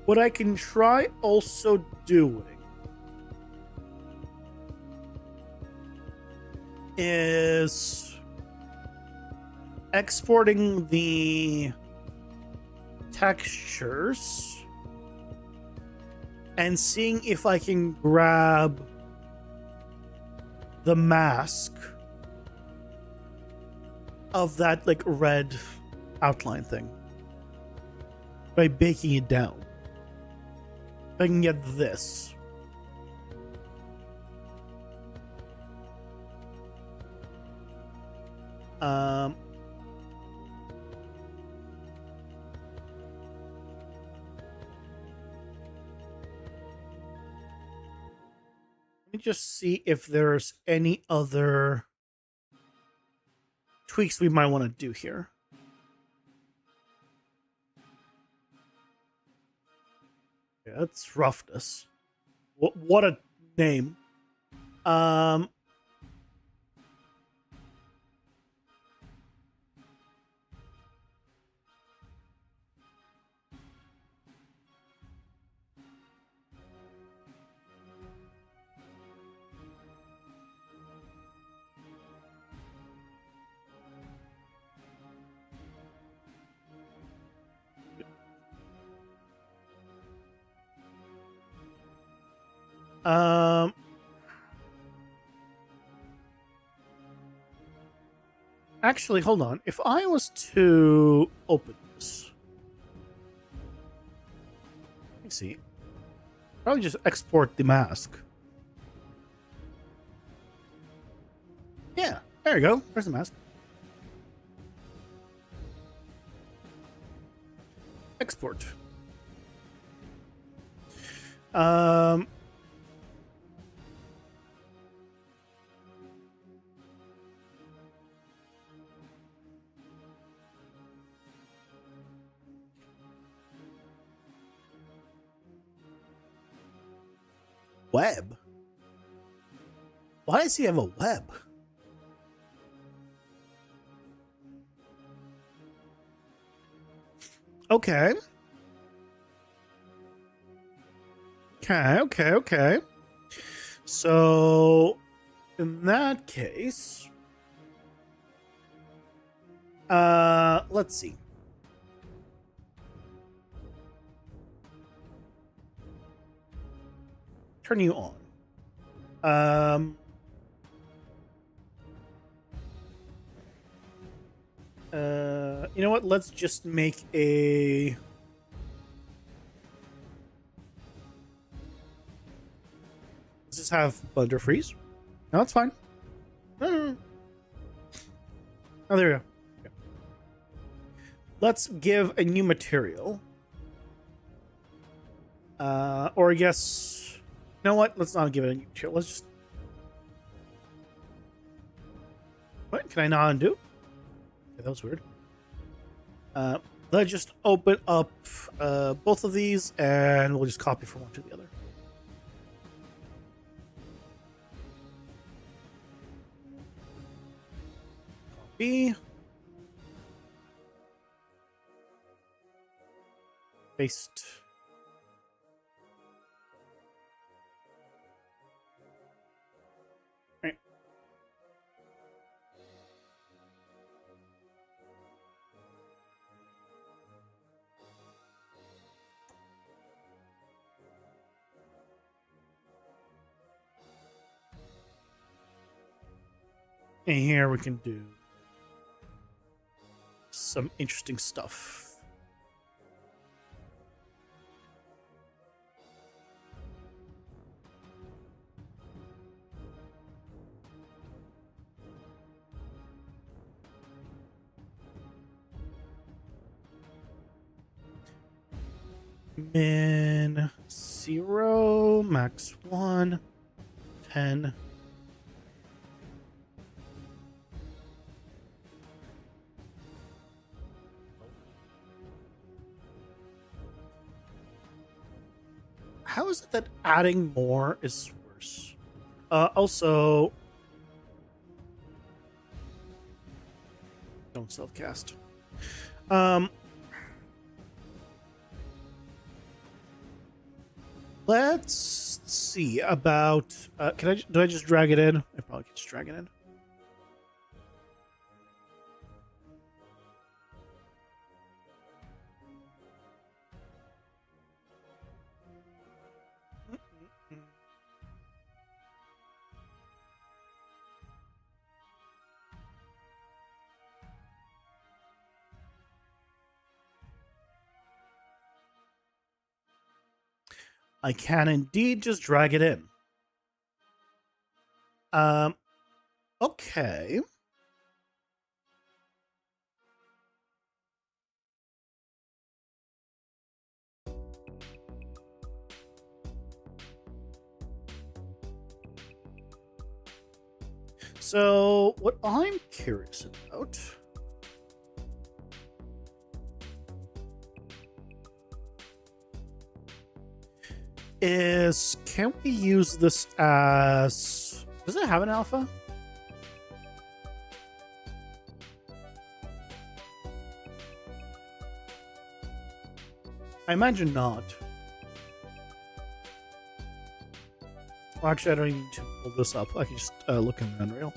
What I can try also doing is exporting the textures and seeing if I can grab the mask of that like red outline thing by baking it down. If I can get this. Let me just see if there's any other tweaks we might want to do here. Yeah, that's roughness. What a name. Actually, hold on. If I was to open this, let me see. Probably just export the mask. Yeah, there you go. There's the mask. Export. Web? Why does he have a web? Okay. Okay. So, in that case, let's see. Turn you on. You know what? Let's just make a. Let's just have Blender freeze. No, that's fine. Oh, there we go. Okay. Let's give a new material. Or I guess. You know what? Let's not give it a new material. Let's just. What? Can I not undo? Okay, that was weird. Let's just open up both of these and we'll just copy from one to the other. Copy. Paste. Right. And here we can do some interesting stuff. Min 0, max 1, 10. How is it that adding more is worse? Also, don't self-cast. Let's see about. Do I just drag it in? I probably can just drag it in. I can indeed just drag it in. Okay. So what I'm curious about is, can we use this as, does it have an alpha? I imagine not. Well, actually, I don't even need to pull this up. I can just look in Unreal.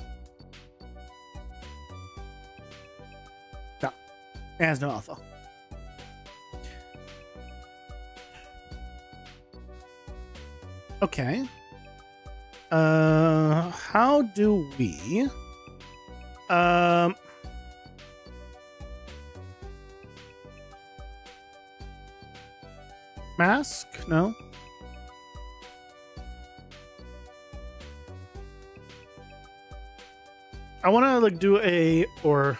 No, it has no alpha. Okay. How do we mask? No. I want to like do a or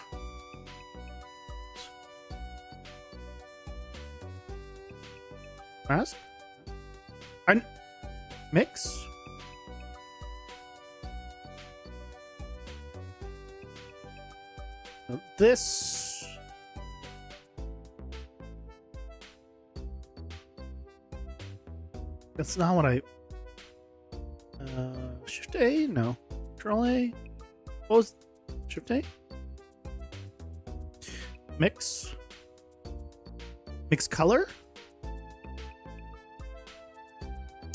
mask. I mix. This. That's not what I. Shift A? No. Control A. What was Shift A? Mix. Mix color?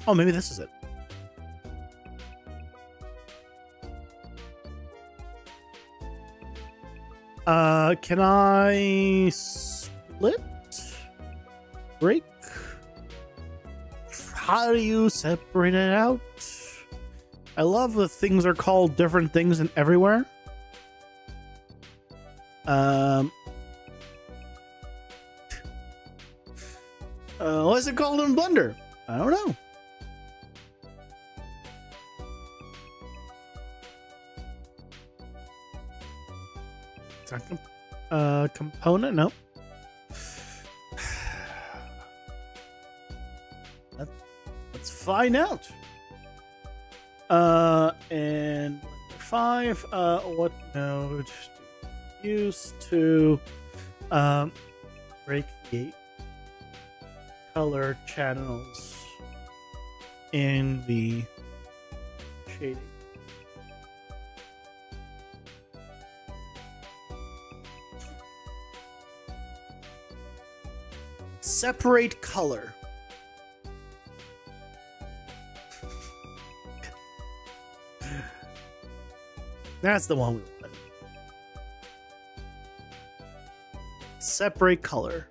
Oh, maybe this is it. Can I split? Break? How do you separate it out? I love that things are called different things and everywhere. What is it called in Blender? I don't know. It's not component? Nope. Let's find out. And 5, what node do you use to break the color channels in the shading? Separate color. That's the one we want. Separate color.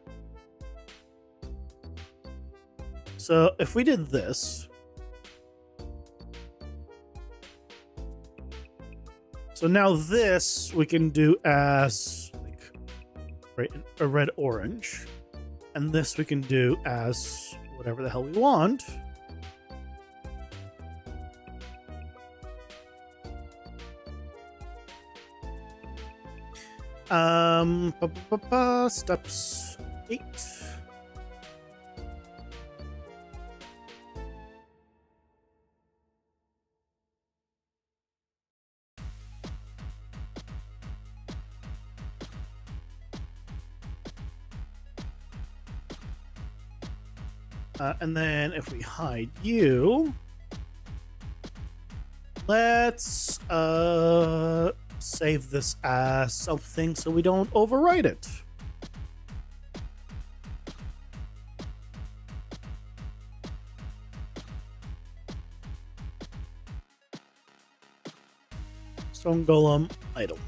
So if we did this. So now this we can do as like right, a red orange. And this we can do as whatever the hell we want. Steps 8. And then if we hide you, let's save this as something so we don't overwrite it. Stone Golem idle.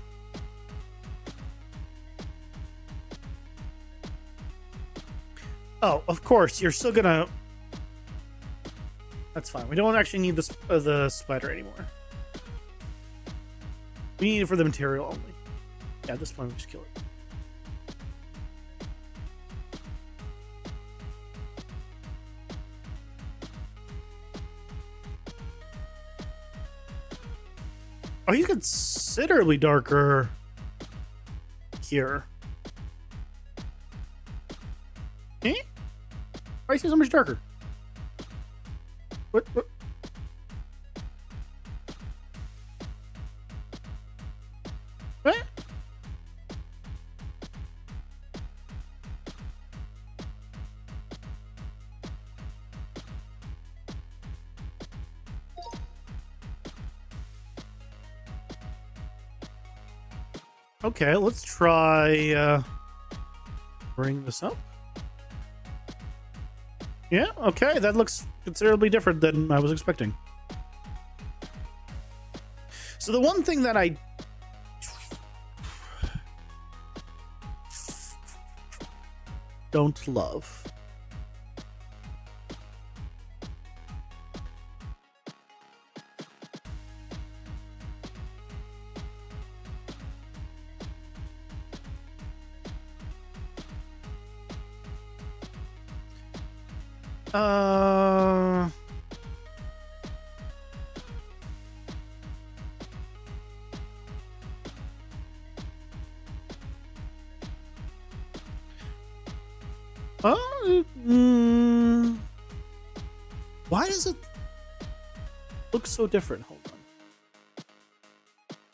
Oh, of course, you're still gonna... That's fine. We don't actually need this, the spider anymore. We need it for the material only. Yeah, at this point, we just kill it. Oh, he's considerably darker here. Eh? Why is he so much darker? What? Okay, let's try bring this up. Yeah, okay, that looks considerably different than I was expecting. So the one thing that I don't love uh why does it look so different? Hold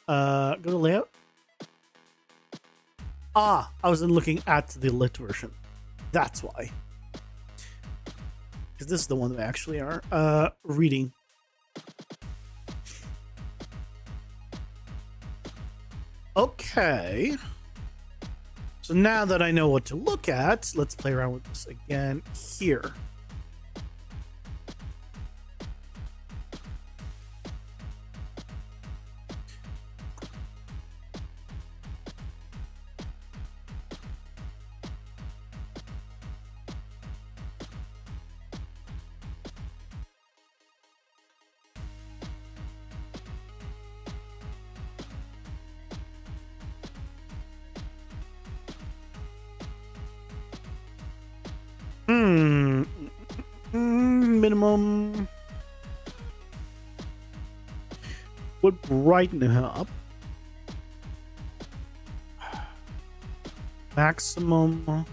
on. Go to layout. I was looking at the lit version. That's why. Because this is the one that I actually are reading. Okay. So now that I know what to look at, let's play around with this again here. Minimum would brighten it up. Maximum.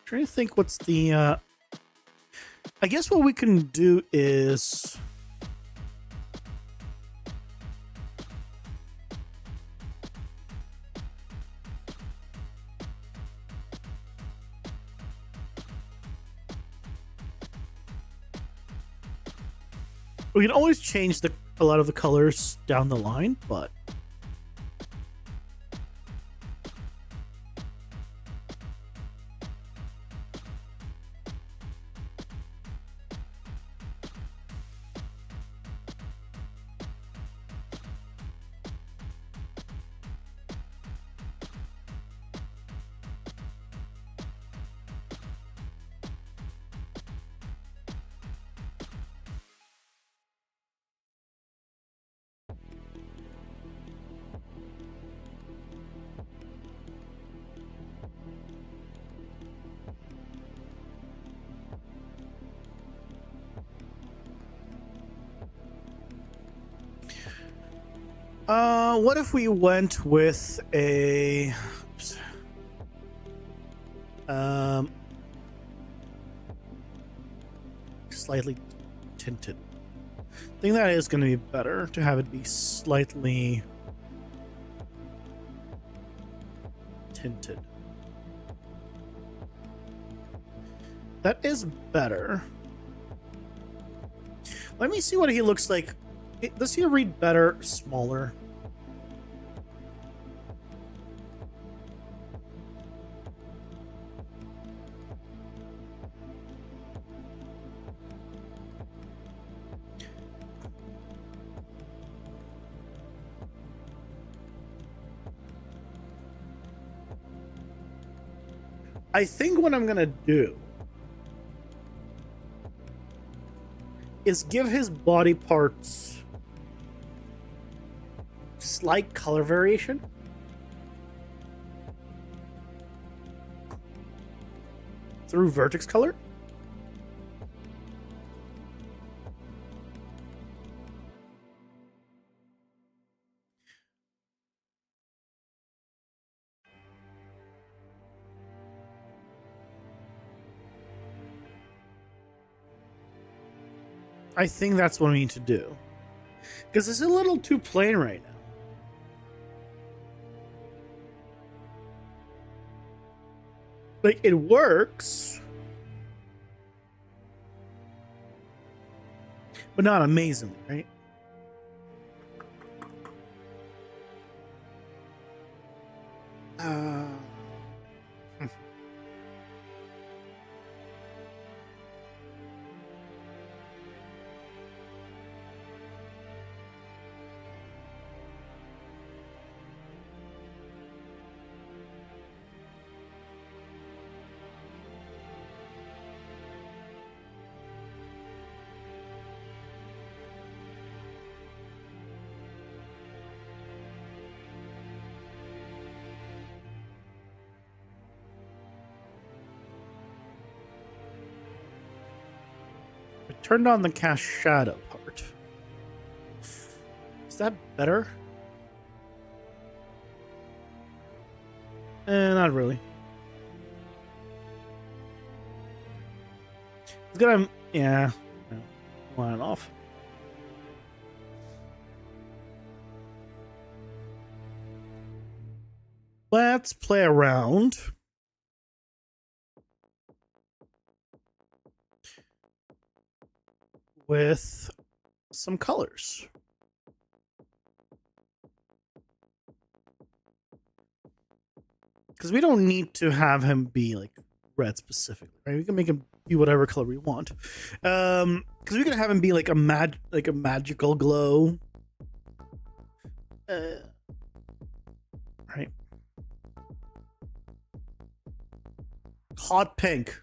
Trying to think what's the I guess what we can do is we can always change a lot of the colors down the line, but what if we went with a slightly tinted? I think that is going to be better to have it be slightly tinted. That is better. Let me see what he looks like. Does he read better smaller? I think what I'm gonna do is give his body parts slight color variation. Through vertex color. I think that's what we need to do. Because it's a little too plain right now. Like, it works, but not amazingly, right? Uh, I turned on the cast shadow part. Is that better? Not really. It's gonna, yeah. No, want it off. Let's play around with some colors. Because we don't need to have him be like red specifically, right? We can make him be whatever color we want. Because we can have him be like a magical glow. Right. Hot pink.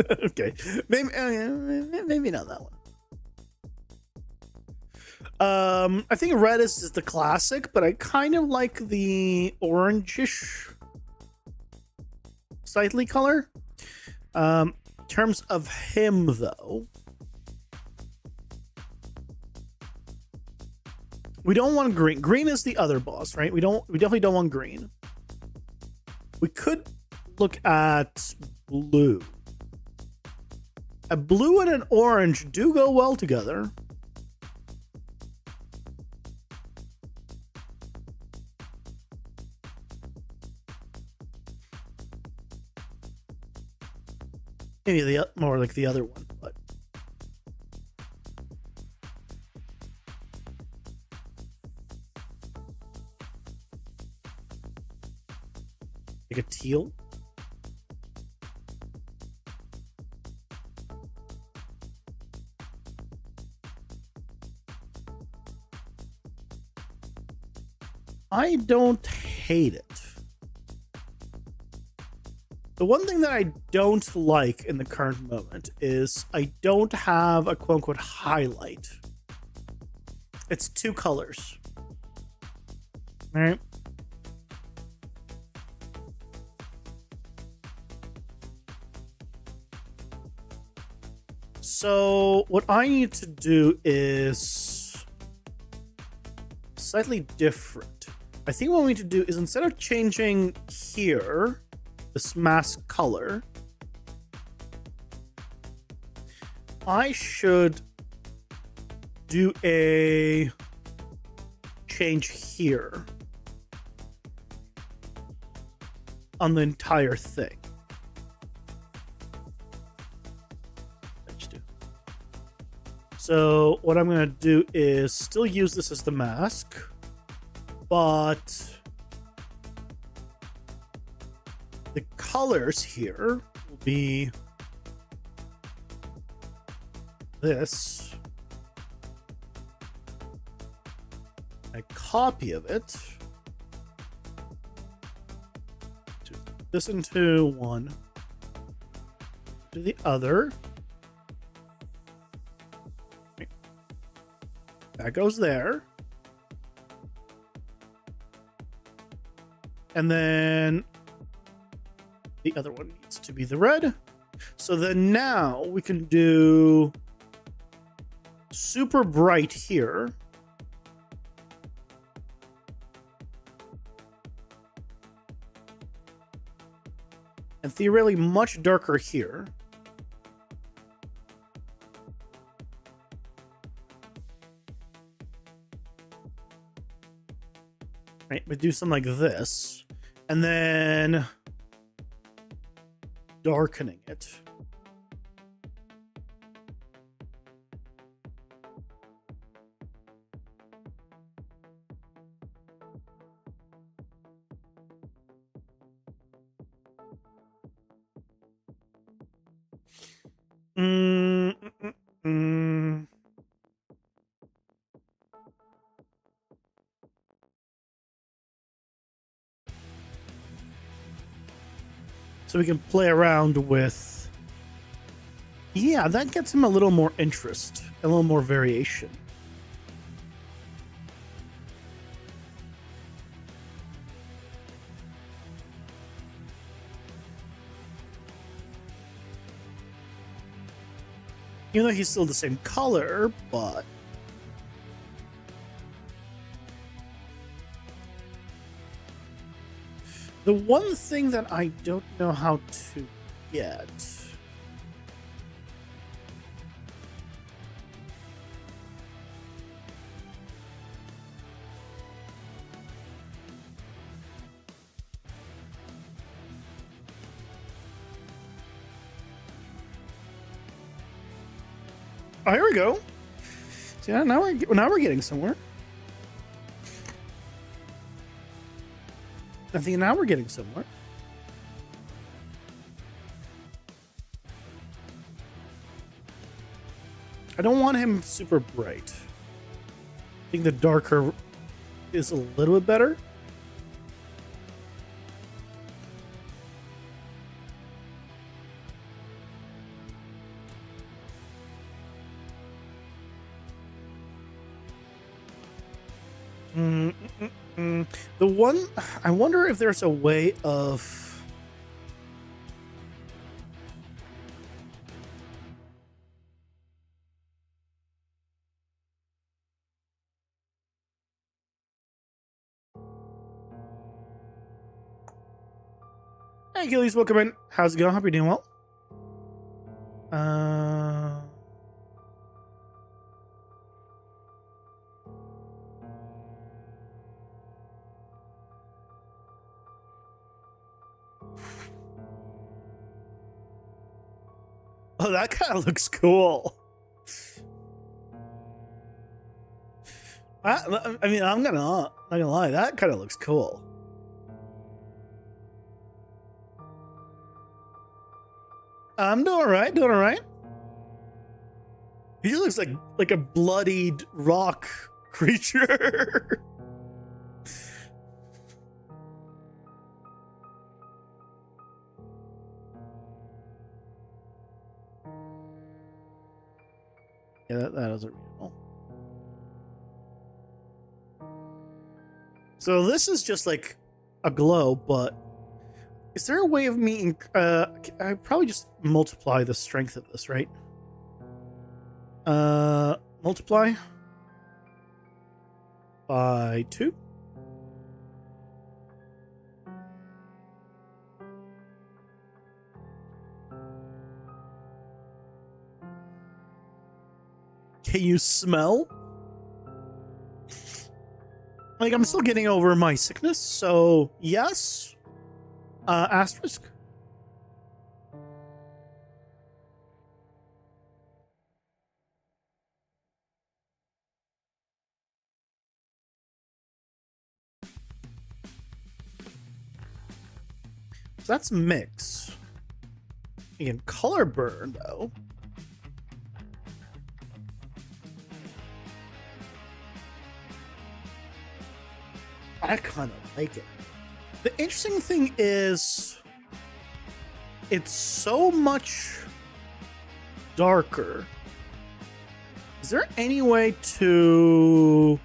Okay, maybe not that one. I think red is the classic, but I kind of like the orangish slightly color. In terms of him though, we don't want green. Green is the other boss, right? We definitely don't want green. We could look at blue. A blue and an orange do go well together. Maybe the more like the other one, but like a teal. I don't hate it. The one thing that I don't like in the current moment is I don't have a quote unquote highlight. It's two colors. All right. So what I need to do is slightly different. I think what we need to do is instead of changing here, this mask color, I should do a change here on the entire thing. Let's do. So what I'm going to do is still use this as the mask, but the colors here will be this, a copy of it, to this into one, to the other. That goes there. And then the other one needs to be the red. So then now we can do super bright here. And theoretically much darker here. Right, we do something like this. And then darkening it. Mm, mm, mm, mm. So we can play around with... Yeah, that gets him a little more interest, a little more variation. Even though he's still the same color, but... The one thing that I don't know how to get... Oh, here we go. See, now we're getting somewhere. I think now we're getting somewhere. I don't want him super bright. I think the darker is a little bit better. The one, I wonder if there's a way of... Hey, Gillies, welcome in. How's it going? Hope you're doing well. Oh, that kind of looks cool. I mean, I'm not gonna lie, that kind of looks cool. I'm doing all right, doing all right. He just looks like a bloodied rock creature. Yeah, that isn't real. So this is just like a glow, but is there a way of me? I probably just multiply the strength of this, right? Multiply by 2. Can you smell? Like, I'm still getting over my sickness, so yes. Asterisk. So that's mix. Again, color burn, though. I kind of like it. The interesting thing is it's so much darker. Is there any way to...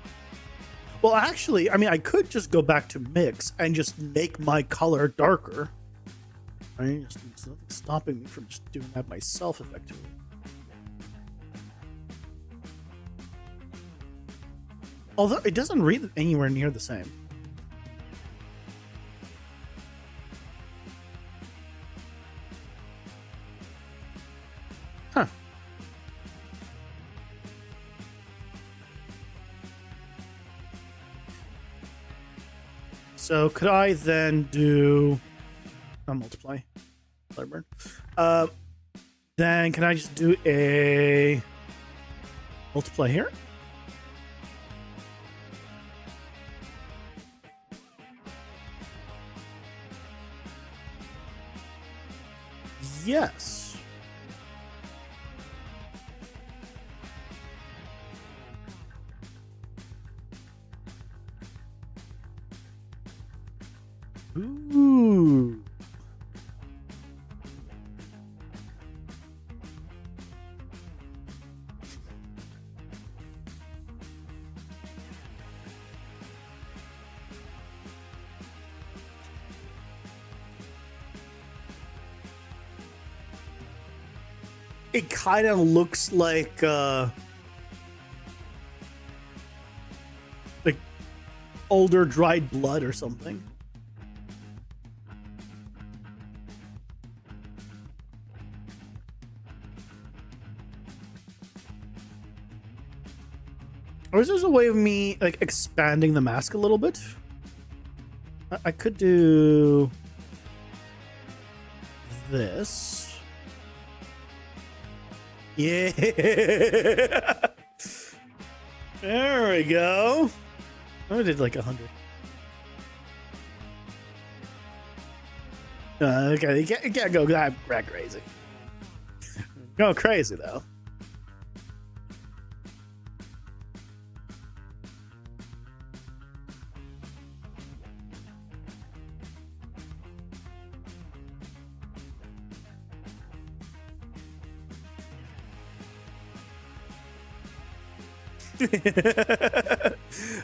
Well, actually, I mean, I could just go back to mix and just make my color darker. Right? There's nothing stopping me from just doing that myself effectively. Although it doesn't read anywhere near the same. Huh. So could I then do... I'll multiply. Flare burn. Then can I just do a multiply here? Yes. Ooh. It kind of looks like older dried blood or something. Or is there a way of me like expanding the mask a little bit? I could do this. Yeah. There we go. I did like 100. Okay, you can't go that crazy. Go crazy though.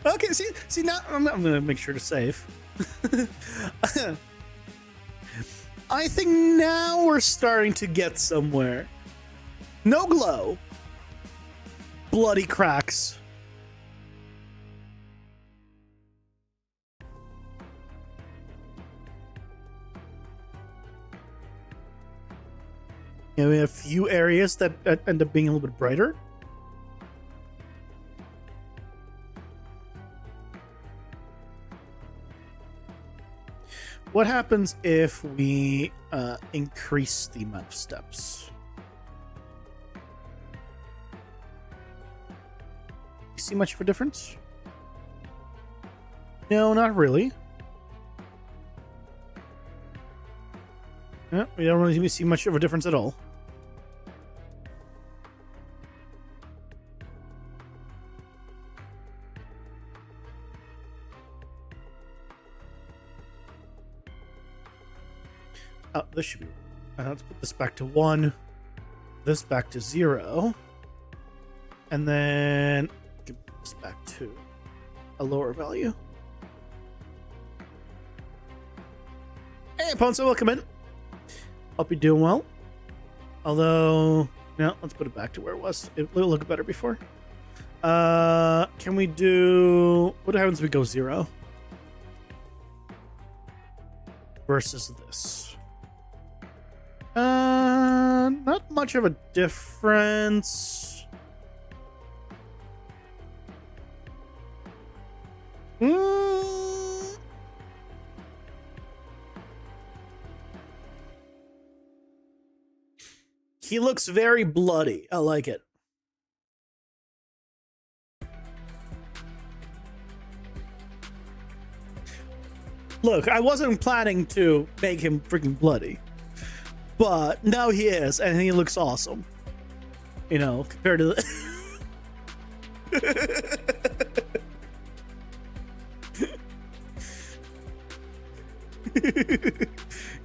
Okay, see now I'm gonna make sure to save. I think now we're starting to get somewhere. No glow. Bloody cracks. You know, we have a few areas that end up being a little bit brighter. What happens if we increase the amount of steps? You see much of a difference? No, not really. No, we don't really see much of a difference at all. Oh, this should be. Let's put this back to 1. This back to 0. And then give this back to a lower value. Hey, Ponzo, welcome in. Hope you're doing well. Although, no, let's put it back to where it was. It looked better before. Can we do... What happens if we go 0? Versus this. Not much of a difference. He looks very bloody. I like it. Look, I wasn't planning to make him freaking bloody. But now he is, and he looks awesome. You know, compared to the...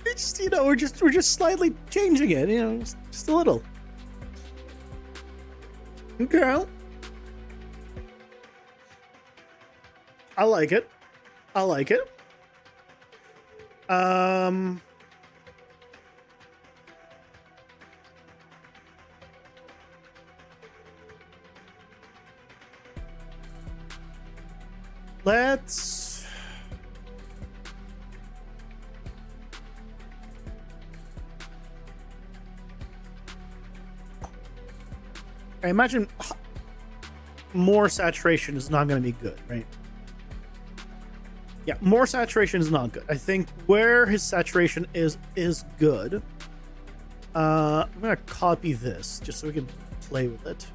It's just, you know, we're just slightly changing it, you know, just a little. Okay. I like it. I like it. Let's... I imagine more saturation is not going to be good, right? Yeah, more saturation is not good. I think where his saturation is good. I'm gonna copy this just so we can play with it.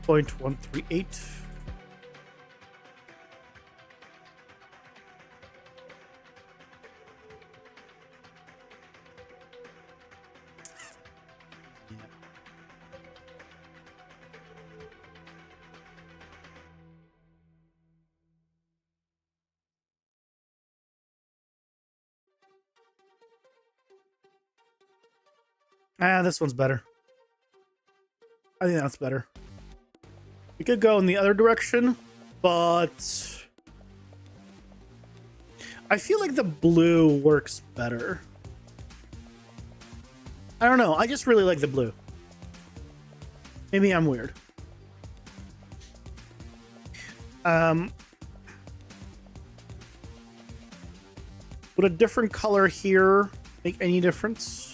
0.138. This one's better. I think that's better. We could go in the other direction, but I feel like the blue works better. I don't know. I just really like the blue. Maybe I'm weird. Would a different color here make any difference?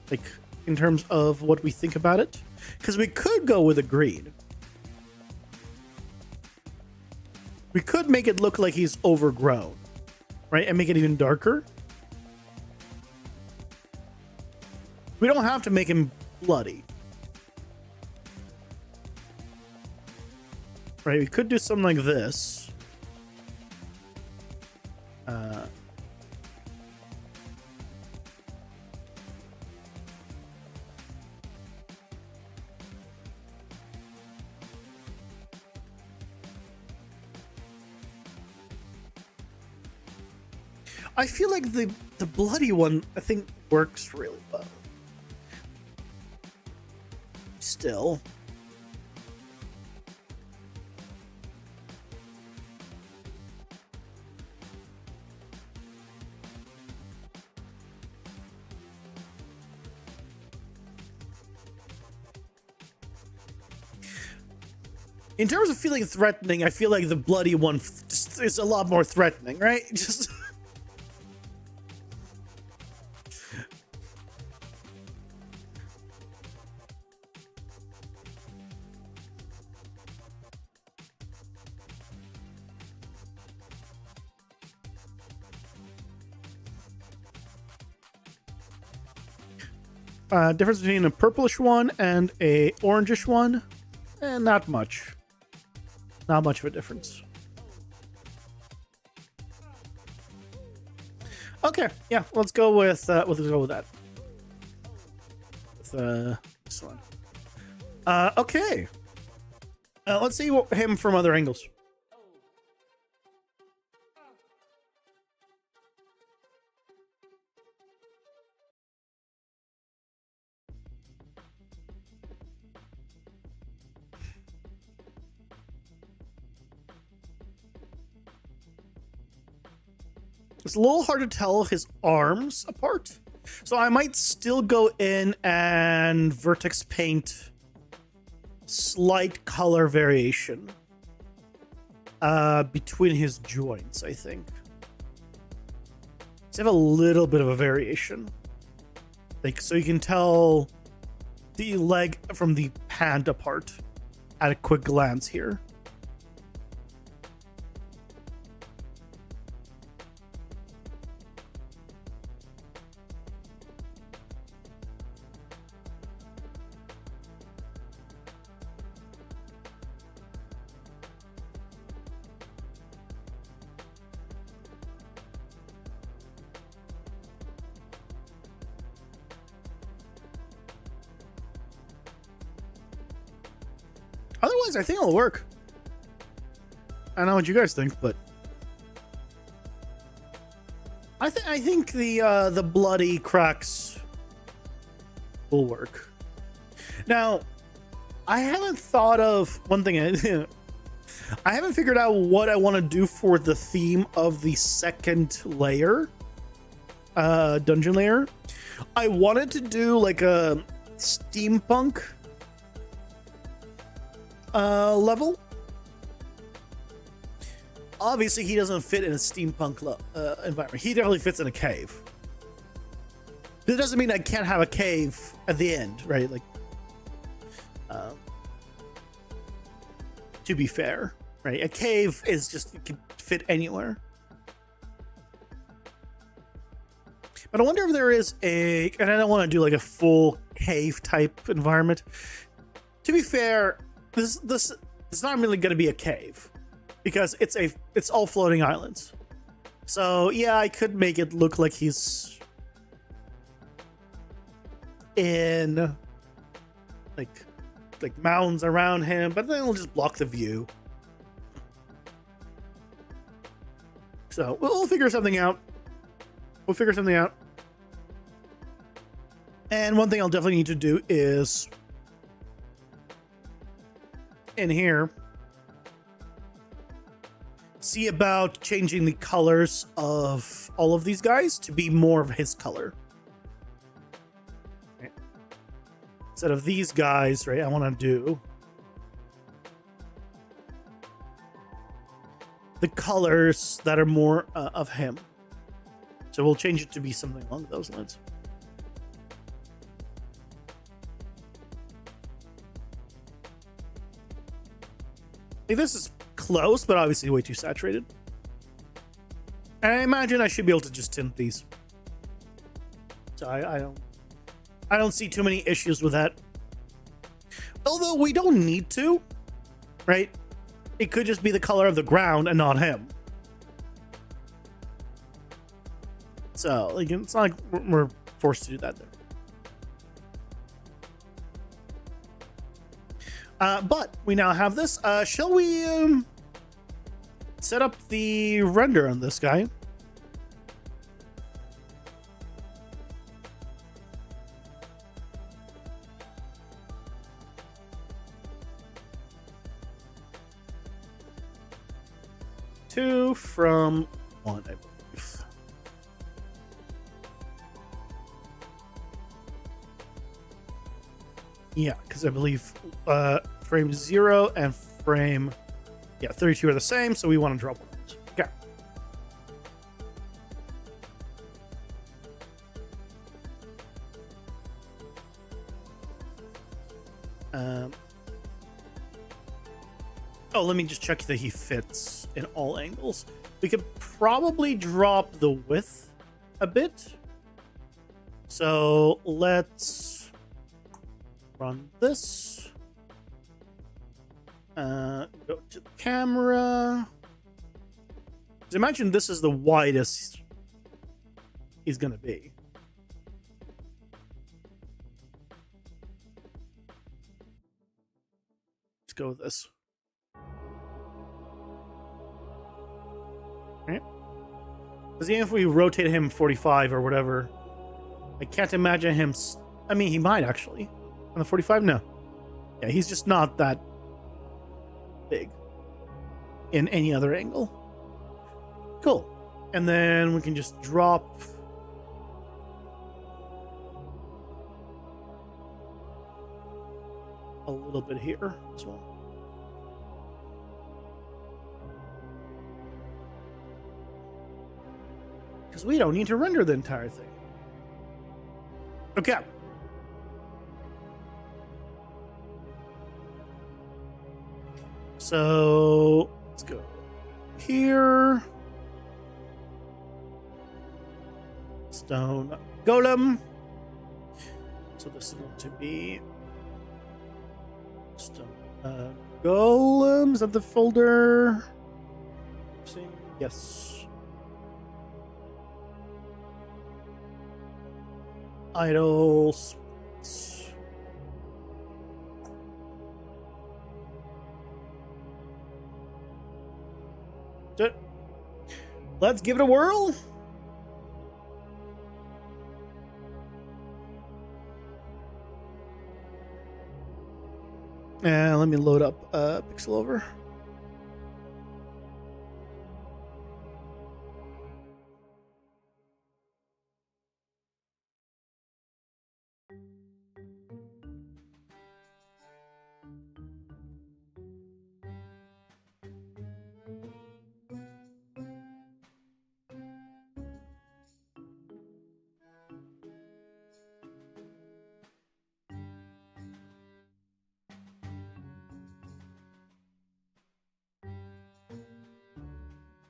Like, in terms of what we think about it? Because we could go with a green. We could make it look like he's overgrown, right? And make it even darker. We don't have to make him bloody. Right, we could do something like this. I feel like the bloody one, I think, works really well. Still. In terms of feeling threatening, I feel like the bloody one just is a lot more threatening, right? Just difference between a purplish one and a orangish one, not much. Not much of a difference. Okay, yeah, let's go with that. With this one. Okay. Let's see him from other angles. It's a little hard to tell his arms apart. So I might still go in and vertex paint slight color variation between his joints, I think. So have a little bit of a variation. Like, so you can tell the leg from the pant apart at a quick glance here. Otherwise, I think it'll work. I don't know what you guys think, but I think the bloody cracks will work. Now, I haven't thought of one thing. I haven't figured out what I want to do for the theme of the second layer, dungeon layer. I wanted to do like a steampunk level. Obviously, he doesn't fit in a steampunk environment. He definitely fits in a cave. But it doesn't mean I can't have a cave at the end, right? Like, to be fair, right? A cave is just, it can fit anywhere. But I wonder if there is and I don't want to do like a full cave type environment. To be fair, this is not really going to be a cave because it's all floating islands. So yeah, I could make it look like he's in like mounds around him, but then it'll just block the view. So we'll figure something out. And one thing I'll definitely need to do is in here see about changing the colors of all of these guys to be more of his color. Right. Instead of these guys, right, I want to do the colors that are more of him. So we'll change it to be something along those lines. Like, this is close, but obviously way too saturated. And I imagine I should be able to just tint these. So I don't see too many issues with that. Although we don't need to, right? It could just be the color of the ground and not him. So like, it's not like we're forced to do that there. But we now have this. Shall we set up the render on this guy? Two from one, I believe. Yeah, because I believe frame 0 and frame 32 are the same, so we want to drop one. Okay. Oh, let me just check that he fits in all angles. We could probably drop the width a bit. So let's run this. Go to the camera. Just imagine this is the widest he's gonna be. Let's go with this. Right? Because even if we rotate him 45 or whatever, I can't imagine him. I mean, he might actually. On the 45, no. Yeah, he's just not that big in any other angle. Cool. And then we can just drop a little bit here as well. Because we don't need to render the entire thing. Okay. So let's go here. Stone golem. So this is going to be stone golem. Is that the folder? Let's see. Yes. Idols. Let's give it a whirl. And let me load up Pixel over.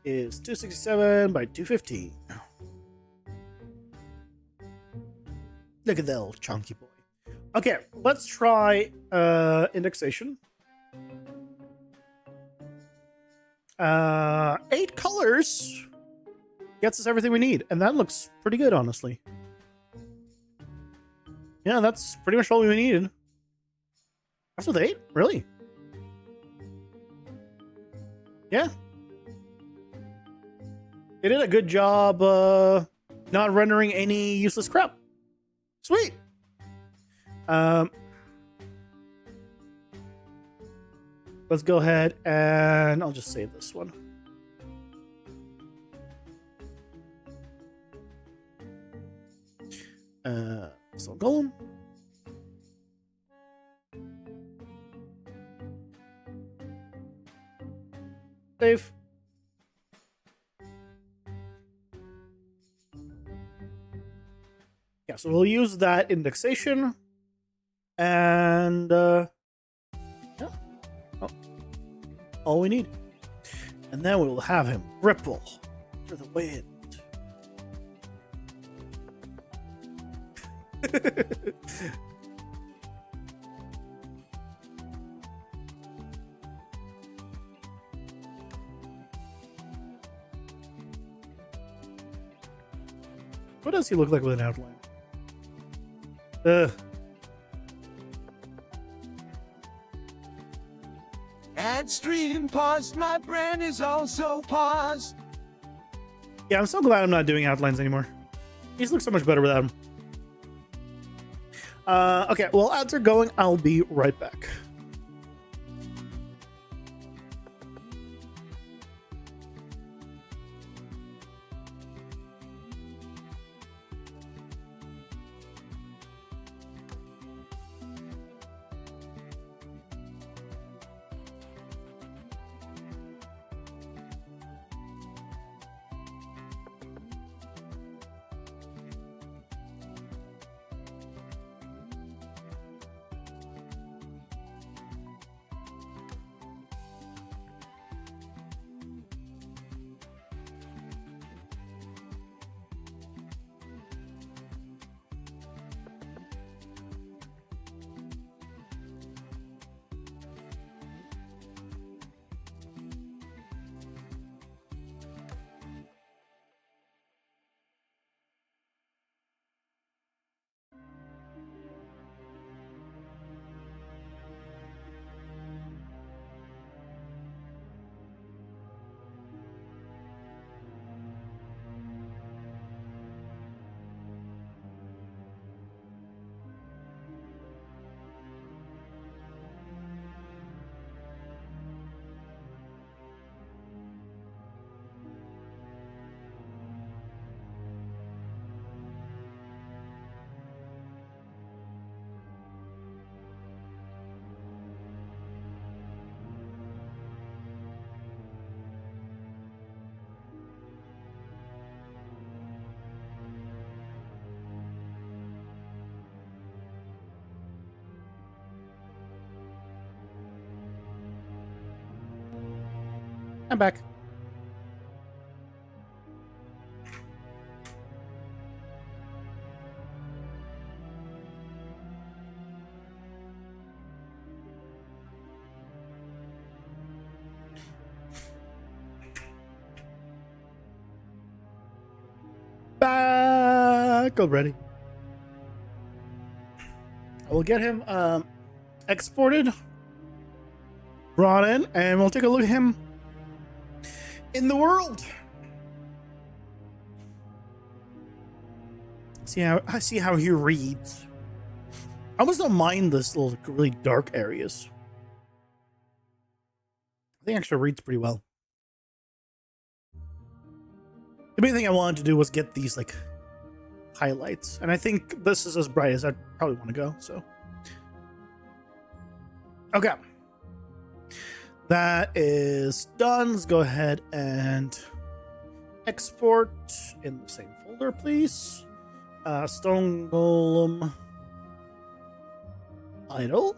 Is 267 by 215. Look at that little chunky boy. Okay, let's try indexation. 8 colors gets us everything we need, and that looks pretty good, honestly. Yeah, that's pretty much all we needed. That's with 8? Really? Yeah. They did a good job not rendering any useless crap. Sweet. Let's go ahead and I'll just save this one. So golem. Save. Yeah, so we'll use that indexation and yeah, all we need. And then we will have him ripple through the wind. What does he look like with an outline? Add stream paused, my brain is also paused. Yeah, I'm so glad I'm not doing outlines anymore. These look so much better without them. Okay, well, ads are going. I'll be right back. I'm back. Back already. We'll get him exported, brought in, and we'll take a look at him in the world. See how he reads. I almost don't mind this little really dark areas. I think he actually reads pretty well. The main thing I wanted to do was get these like highlights, and I think this is as bright as I probably want to go. So, okay, that is done. Let's go ahead and export in the same folder, please. Stone Golem idle.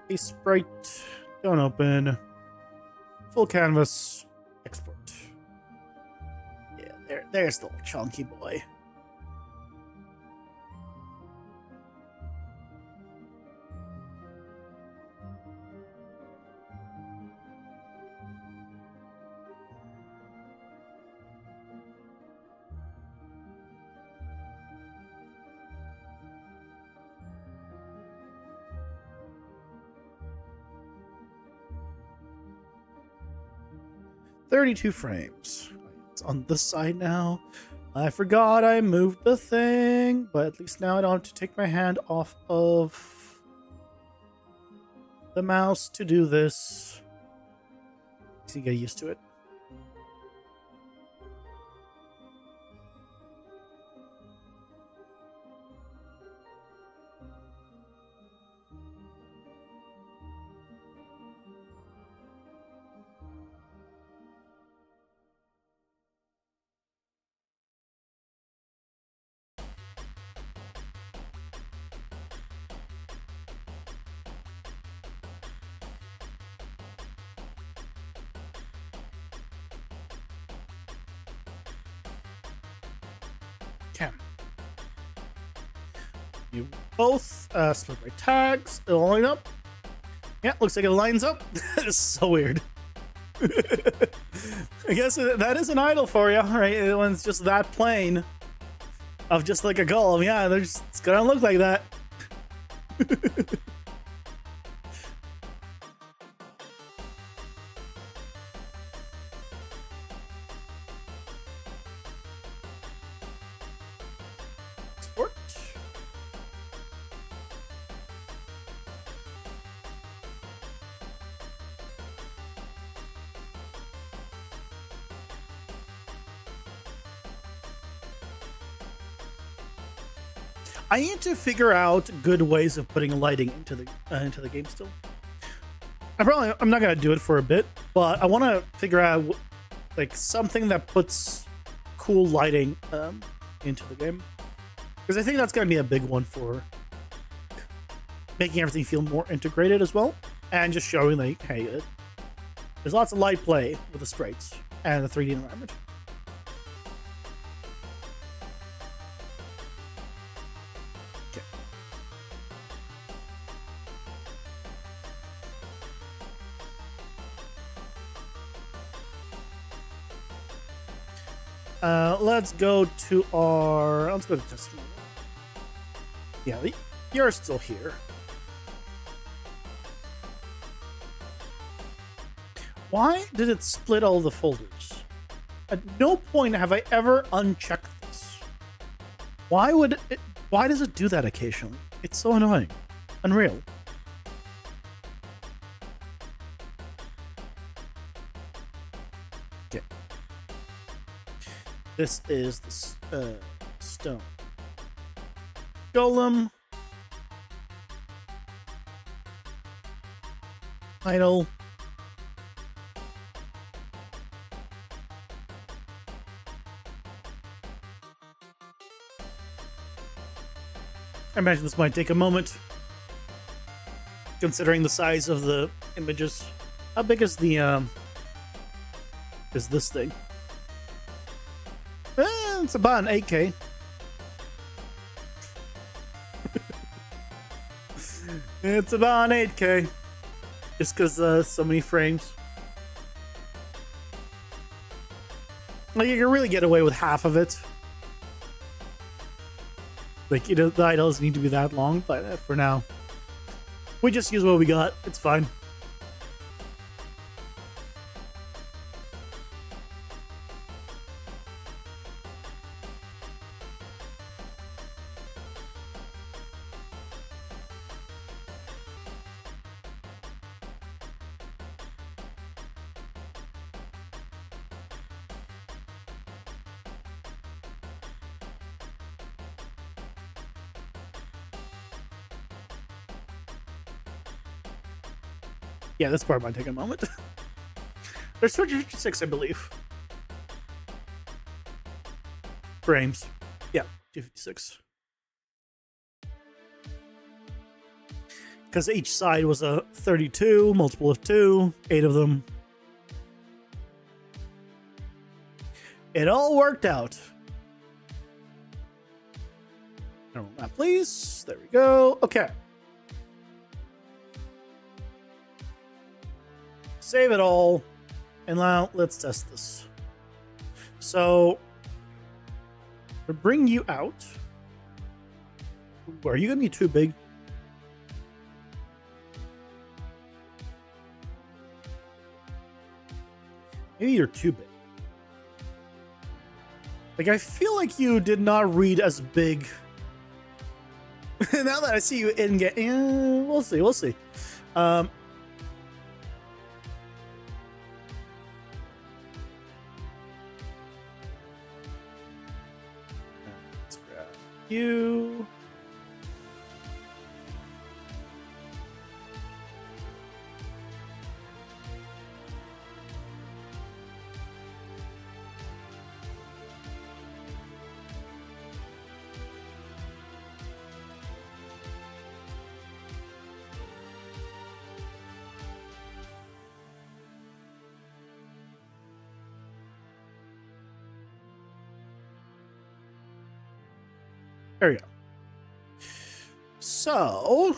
A sprite. Don't open. Full canvas. Export. Yeah, there's the little chunky boy. 32 frames. It's on this side now. I forgot I moved the thing, but at least now I don't have to take my hand off of the mouse to do this. So you get used to it. Okay. You both split by tags. It'll line up. Yeah, looks like it lines up. That is so weird. I guess that is an idle for you, right? When it's just that plain of just like a golem. Yeah, it's gonna look like that. Export. I need to figure out good ways of putting lighting into the game still. I'm not gonna do it for a bit, but I want to figure out like something that puts cool lighting into the game, because I think that's gonna be a big one for making everything feel more integrated as well, and just showing like, hey, there's lots of light play with the sprites and the 3D environment. Let's go to testimony. Yeah, you're still here. Why did it split all the folders? At no point have I ever unchecked this. Why does it do that occasionally? It's so annoying. Unreal. Okay. This is the stone golem. Idle. I imagine this might take a moment, considering the size of the images. How big is the is this thing? It's about an 8K. It's about an 8K. Just because so many frames. Like, you can really get away with half of it. Like, you know, the idols need to be that long, but for now, we just use what we got. It's fine. Yeah, this part might take a moment. There's 256, I believe. Frames. Yeah, 256. Because each side was a 32, multiple of 2, 8 of them. It all worked out. Normal map, please. There we go. Okay. Save it all, and now let's test this. So, to bring you out, are you gonna be too big? Maybe you're too big. Like, I feel like you did not read as big. Now that I see you in game, we'll see. We'll see. Let's grab you. There we go. So,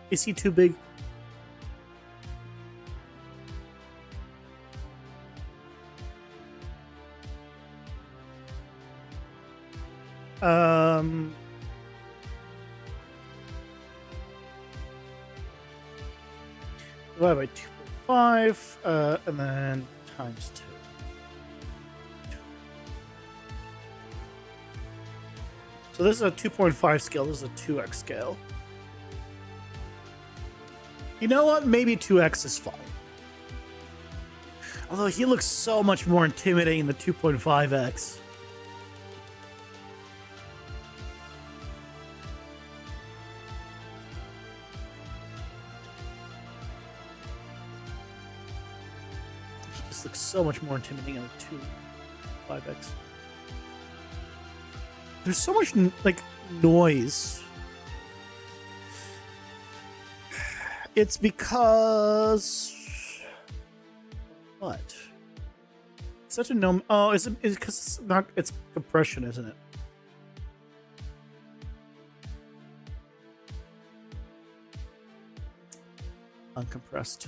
is he too big? Divide by 2.5, and then times 2. So this is a 2.5 scale. This is a 2x scale. You know what? Maybe 2x is fine. Although he looks so much more intimidating than 2.5x. He just looks so much more intimidating than 2.5x. There's so much like noise. It's because what? It's such a no. Oh, is it because it's not? It's compression, isn't it? Uncompressed.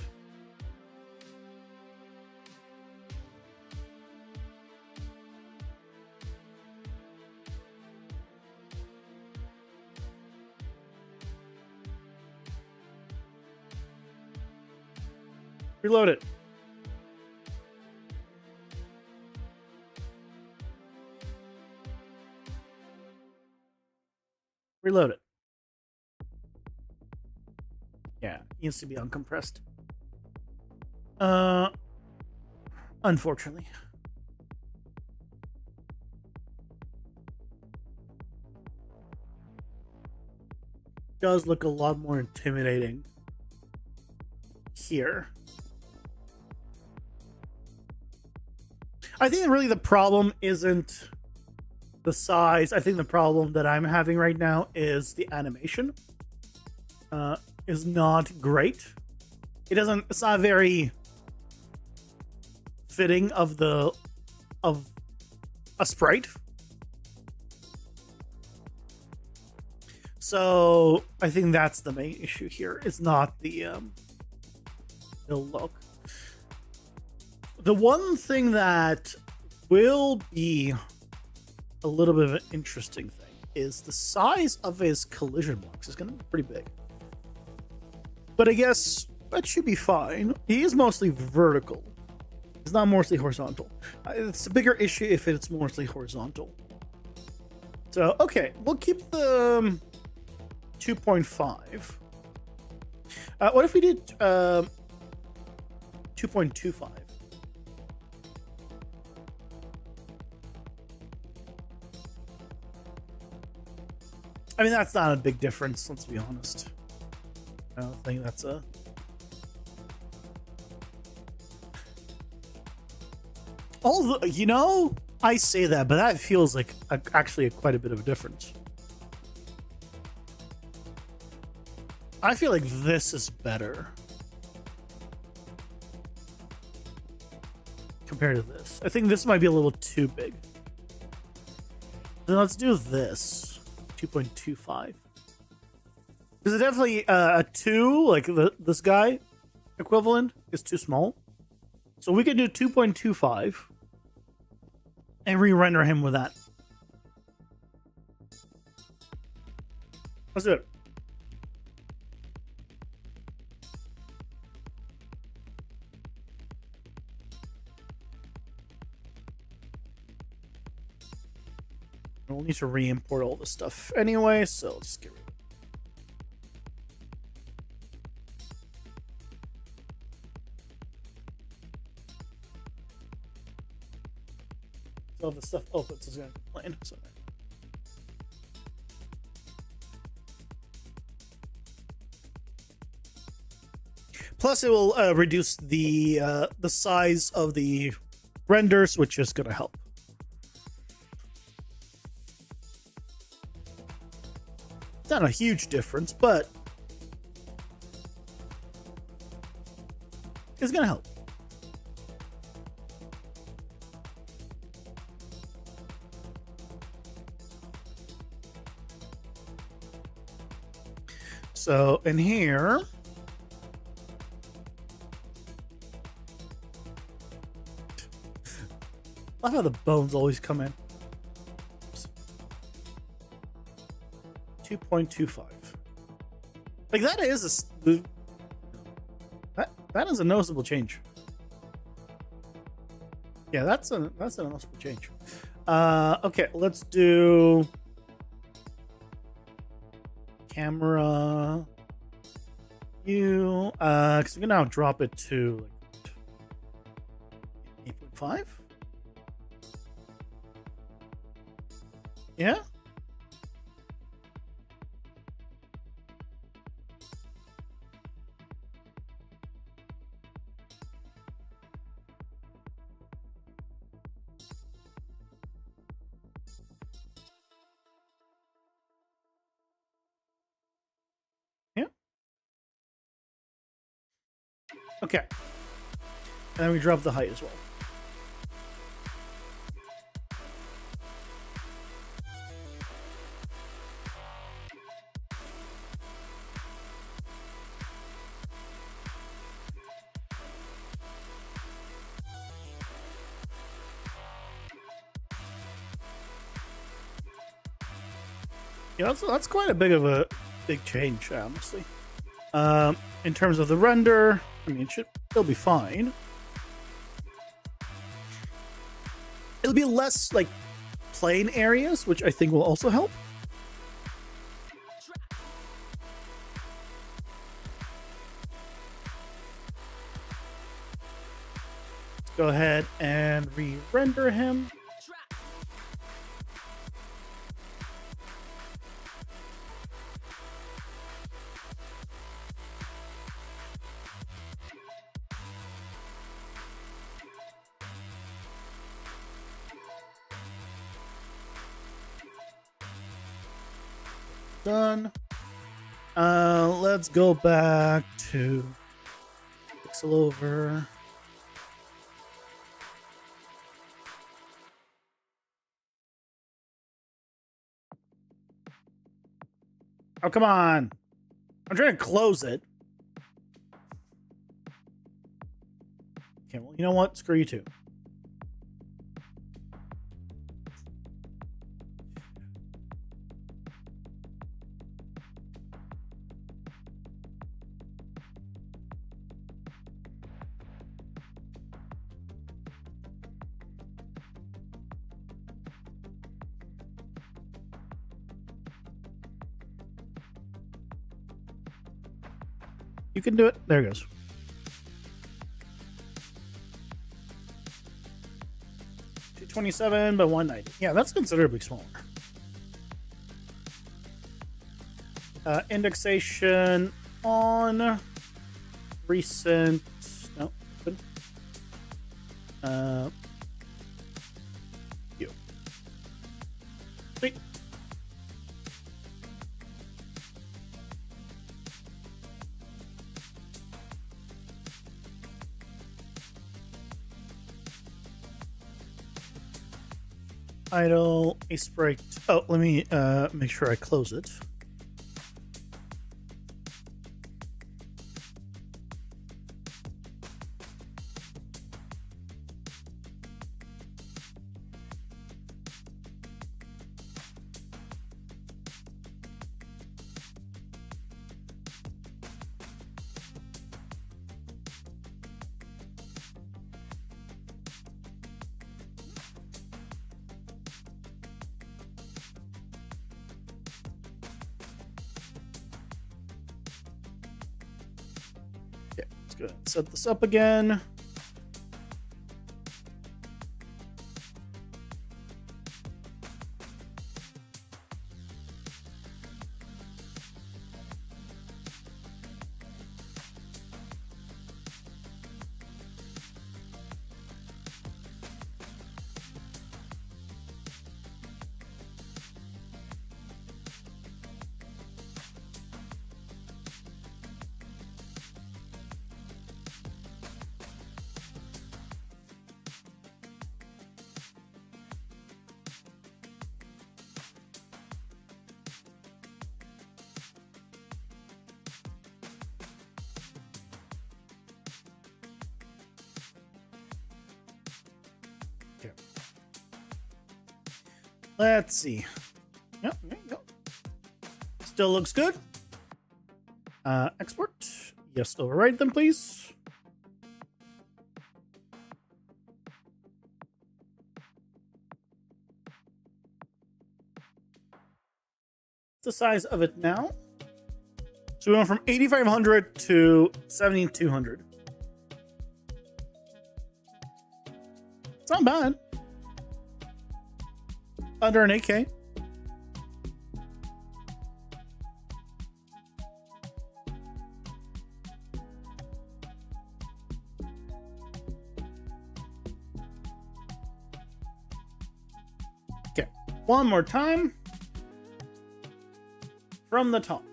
Reload it. Reload it. Yeah, it needs to be uncompressed. Unfortunately. Does look a lot more intimidating here. I think really the problem isn't the size. I think the problem that I'm having right now is the animation. Is not great. It's not very fitting of a sprite. So I think that's the main issue here. It's not the look. The one thing that will be a little bit of an interesting thing is the size of his collision box is going to be pretty big. But I guess that should be fine. He is mostly vertical. It's not mostly horizontal. It's a bigger issue if it's mostly horizontal. So, okay, we'll keep the 2.5. What if we did 2.25? I mean, that's not a big difference, let's be honest. I don't think that's a... Although, you know, I say that, but that feels like actually quite a bit of a difference. I feel like this is better compared to this. I think this might be a little too big. Then let's do this 2.25. Because it definitely a 2, like this guy equivalent, is too small. So we could do 2.25 and re-render him with that. Let's do it. We'll need to re-import all this stuff anyway, so let's get rid of it. So if the stuff opens, it's going to complain. So. Plus, it will reduce the size of the renders, which is going to help. It's not a huge difference, but it's going to help. So in here, I love how the bones always come in. 2.25. Like that is that is a noticeable change. Yeah, that's a noticeable change. Okay, let's do camera view. Because we can now drop it to like 8.5. Yeah. Okay. And then we drop the height as well. Yeah, that's quite a big change, honestly. In terms of the render, I mean, it should still be fine. It'll be less like plain areas, which I think will also help. Let's go ahead and re-render him. Done. Let's go back to pixel over. Oh, come on. I'm trying to close it. Okay, well, you know what? Screw you too. You can do it. There it goes. $227 by 190. Yeah, that's considerably smaller. Indexation on recent. No, open. You. Sweet. idle a sprite. Oh, let me make sure I close it. Okay, let's go ahead and set this up again. Okay. Let's see. Yep, there you go. Still looks good. Export. Yes, overwrite them, please. The size of it now. So we went from 8,500 to 7,200. It's not bad. Under an AK. Okay, one more time. From the top.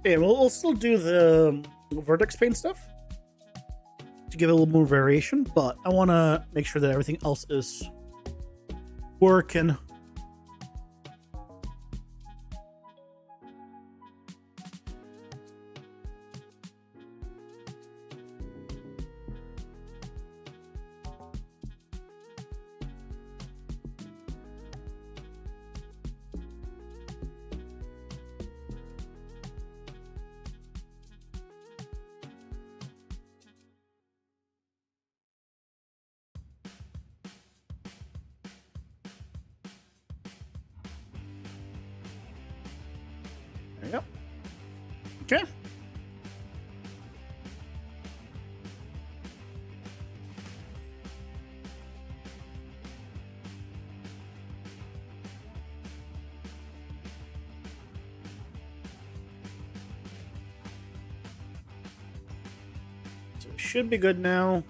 Okay, we'll still do the vertex paint stuff to give it a little more variation, but I want to make sure that everything else is working. There you go. Okay. So it should be good now.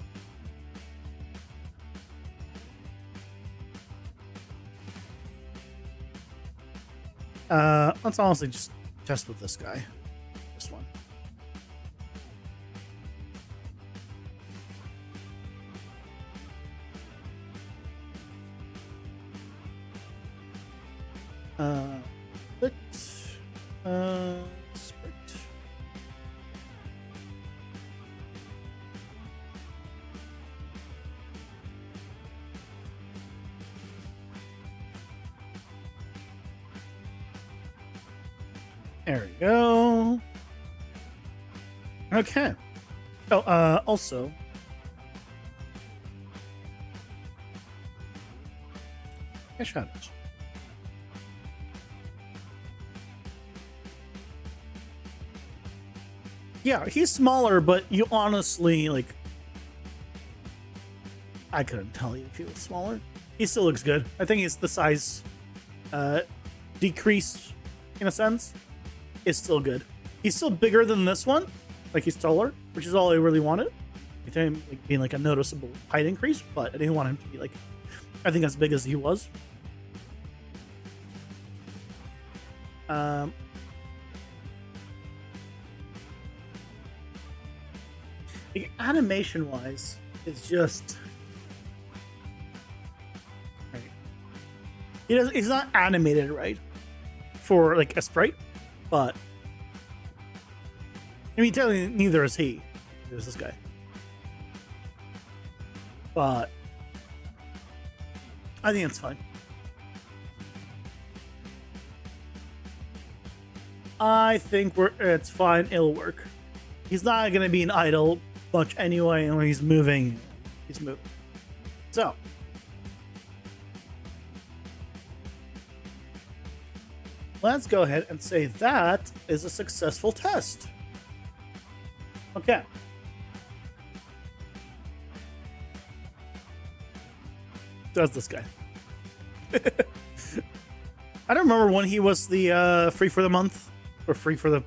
Let's honestly just test with this guy. This one. Sprite. There we go. Okay. Oh, also. Shadows. Yeah, he's smaller, but you honestly, like, I couldn't tell you if he was smaller. He still looks good. I think it's the size decrease in a sense, is still good. He's still bigger than this one, like he's taller, which is all I really wanted. Him like being like a noticeable height increase, but I didn't want him to be like, I think as big as he was. Like, animation wise, it's just right. He's not animated right for like a sprite, but I mean, technically neither is he. There's this guy, but I think it's fine. I think it's fine. It'll work. He's not gonna be an idle bunch anyway, and when he's moving, he's moving. So let's go ahead and say that is a successful test. Okay. Does this guy? I don't remember when he was the free for the month or free for the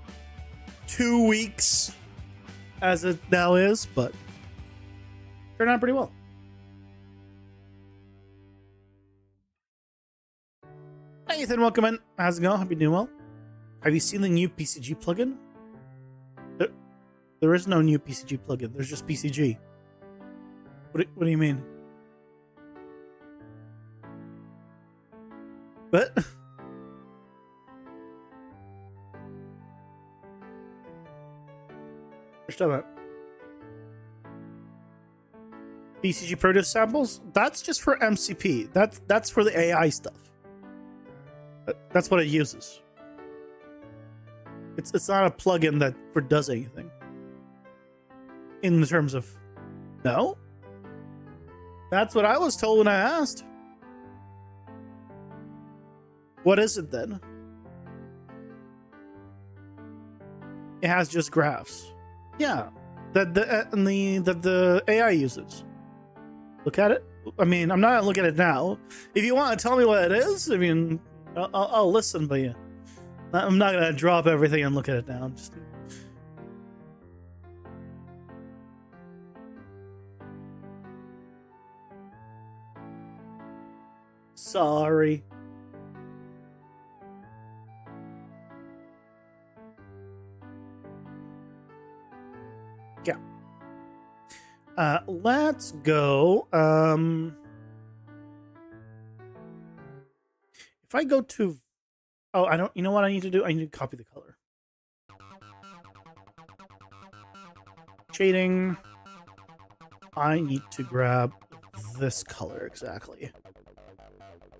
2 weeks as it now is, but turned out pretty well. Hey Ethan, welcome in. How's it going? Hope you're doing well. Have you seen the new PCG plugin? There is no new PCG plugin. There's just PCG. What do you mean? What? What are you talking about? PCG produce samples? That's just for MCP. That's for the AI stuff. That's what it uses. It's not a plugin that does anything. In the terms of, no? That's what I was told when I asked. What is it then? It has just graphs. Yeah, that the AI uses. Look at it. I mean, I'm not gonna look at it now. If you want to tell me what it is, I mean, I'll listen. But yeah, I'm not gonna drop everything and look at it now. Just sorry. Yeah. Let's go. If I go to, oh, I don't. You know what I need to do? I need to copy the color. Shading. I need to grab this color exactly.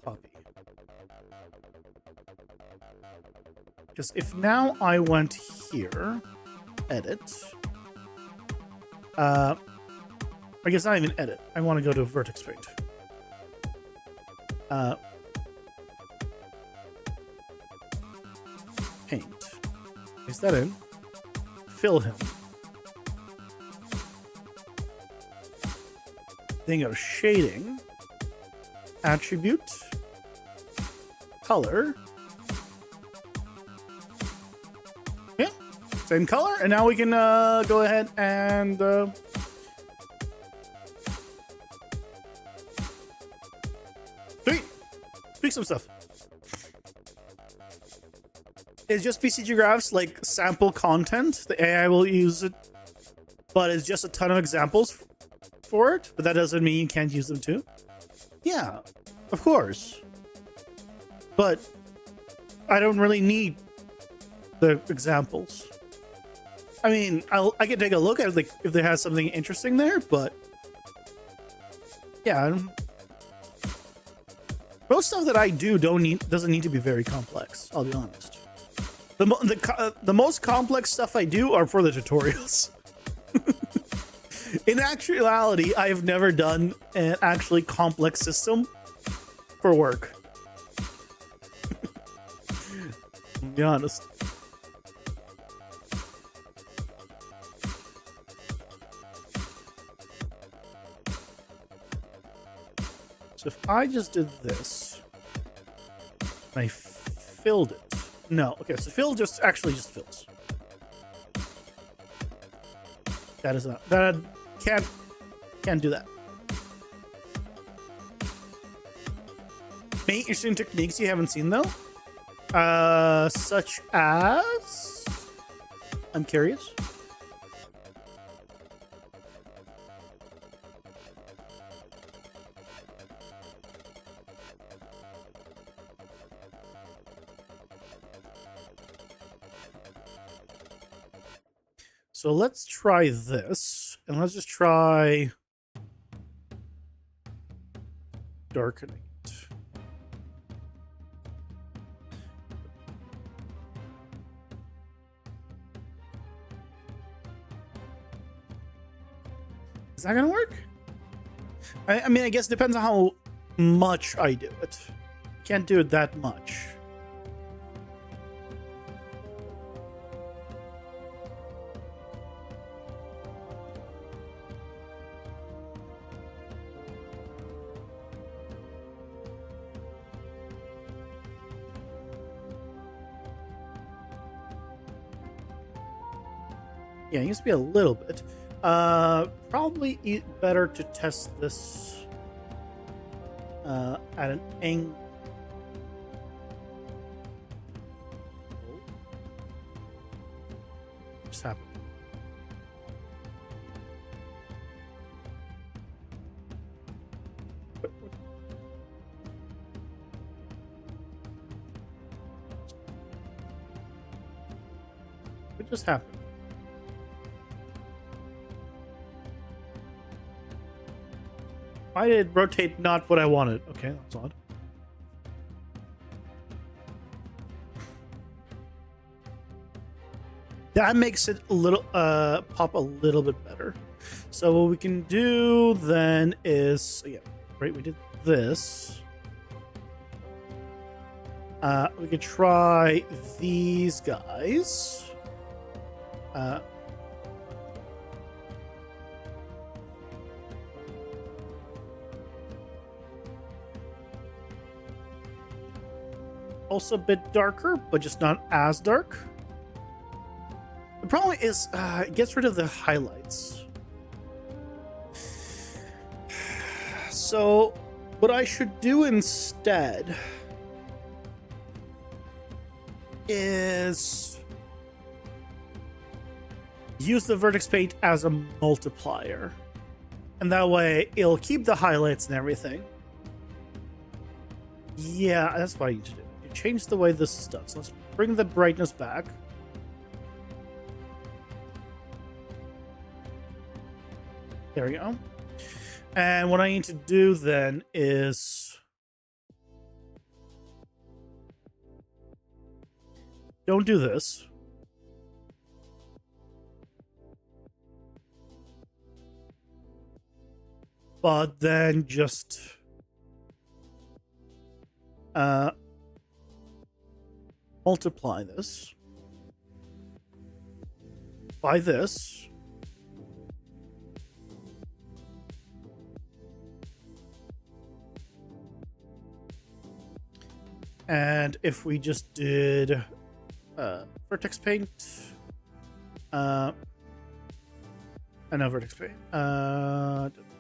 Copy. Because if now I went here, edit. I guess not even edit. I want to go to vertex paint. Paint. Paste that in. Fill him. Then go shading. Attribute. Color. Okay. Same color. And now we can go ahead and tweak some stuff. It's just PCG graphs, like sample content. The AI will use it, but it's just a ton of examples for it. But that doesn't mean you can't use them too. Yeah, of course. But I don't really need the examples. I mean, I can take a look at it, like if there has something interesting there, but yeah, most stuff that I do doesn't need to be very complex. I'll be honest. The most complex stuff I do are for the tutorials. In actuality, I've never done an actually complex system for work. I'll be honest. So if I just did this, I filled it. No. Okay, so fill just actually just fills. That is not that can't do that. Paint interesting techniques you haven't seen though. Such as I'm curious. So let's try this, and let's just try darkening it. Is that gonna work? I mean, I guess it depends on how much I do it. Can't do it that much. Yeah, it used to be a little bit. Probably better to test this at an angle. What's happening? What just happened? Why did it rotate not what I wanted? Okay, that's odd. That makes it a little pop a little bit better. So what we can do then is, yeah, right, we did this. We could try these guys. Also a bit darker, but just not as dark. The problem is it gets rid of the highlights. So what I should do instead is use the vertex paint as a multiplier. And that way it'll keep the highlights and everything. Yeah, that's what I need to do. Change the way this is done. So let's bring the brightness back. There we go. And what I need to do then is don't do this. But then just multiply this by this. And if we just did vertex paint, I know vertex paint,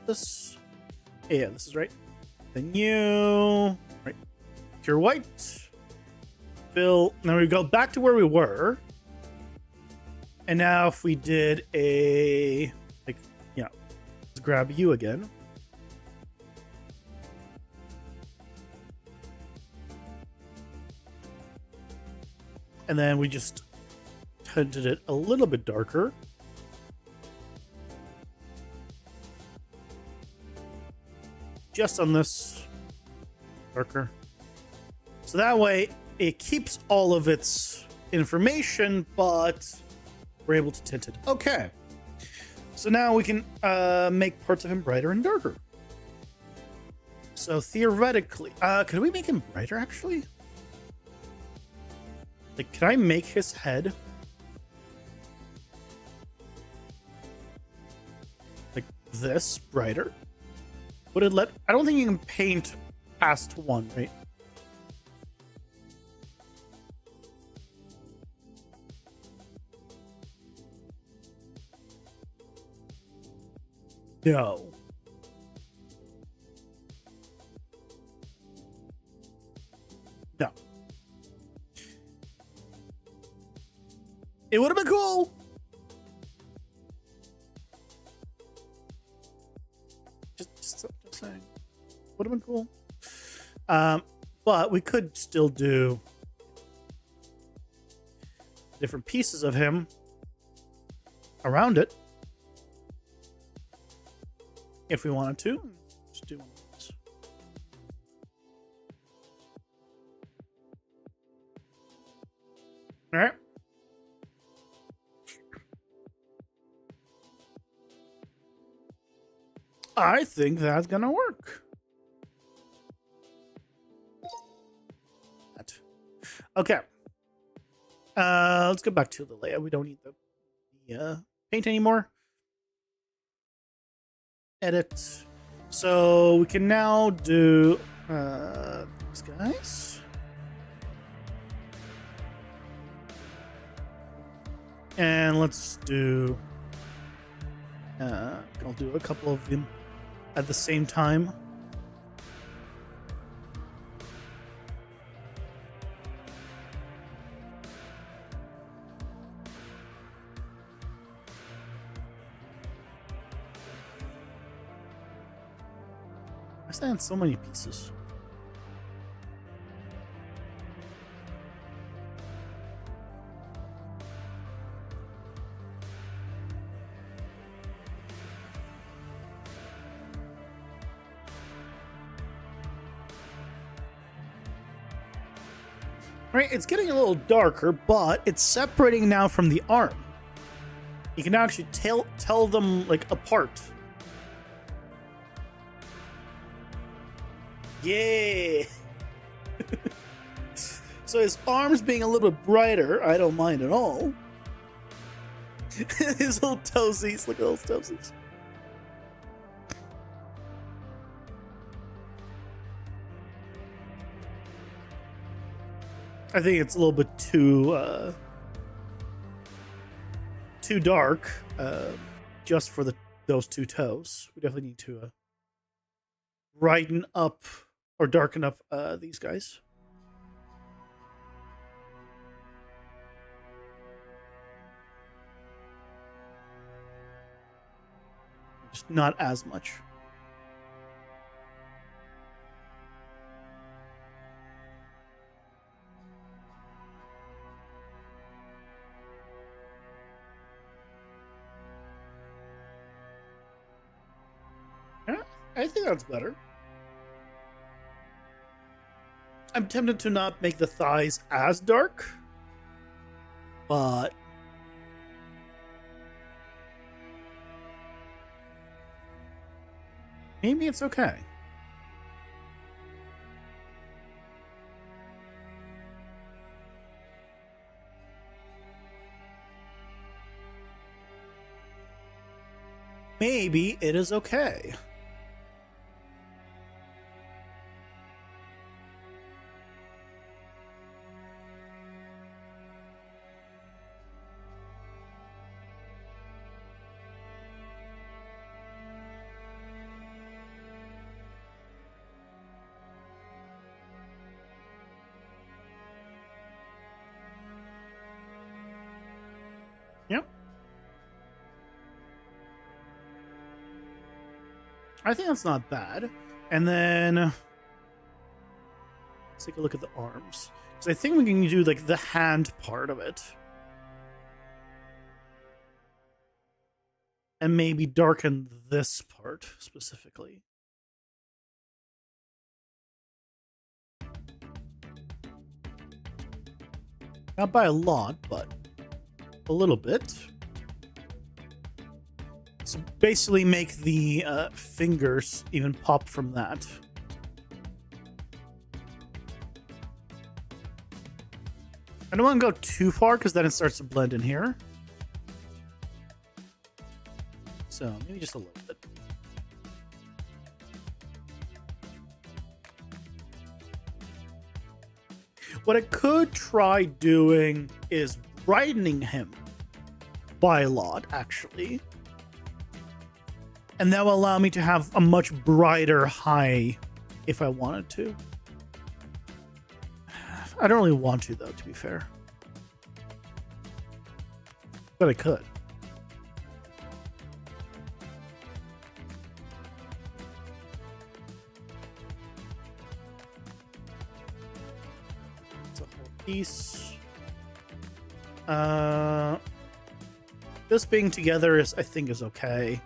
this, yeah, this is right. Then you, right, pure white. Fill. Now we go back to where we were. And now if we did a, like, yeah, let's grab you again. And then we just tinted it a little bit darker. Just on this darker. So that way it keeps all of its information, but we're able to tint it. Okay. So now we can make parts of him brighter and darker. So theoretically, could we make him brighter actually? Like, can I make his head like this brighter? Would it let, I don't think you can paint past one, right? No. No. It would have been cool. Just saying. Would have been cool. But we could still do different pieces of him around it if we wanted to. Just do one of those. All right. I think that's gonna work. Okay. Let's go back to the layout. We don't need the paint anymore. Edit. So we can now do these guys. And let's do I'll do a couple of them at the same time. I stand so many pieces. Right, it's getting a little darker, but it's separating now from the arm. You can now actually tell them like apart. Yeah. So his arms being a little bit brighter, I don't mind at all. His little toesies, look at those toesies. I think it's a little bit too dark, just for those two toes. We definitely need to brighten up or darken up these guys. Just not as much. I think that's better. I'm tempted to not make the thighs as dark, but maybe it's okay. Maybe it is okay. Yep. I think that's not bad. And then let's take a look at the arms. Because I think we can do like the hand part of it. And maybe darken this part specifically. Not by a lot, but a little bit. So basically make the fingers even pop from that. I don't want to go too far because then it starts to blend in here. So maybe just a little bit. What I could try doing is brightening him by a lot, actually. And that will allow me to have a much brighter high if I wanted to. I don't really want to, though, to be fair. But I could. It's a whole piece. This being together is, I think, is okay.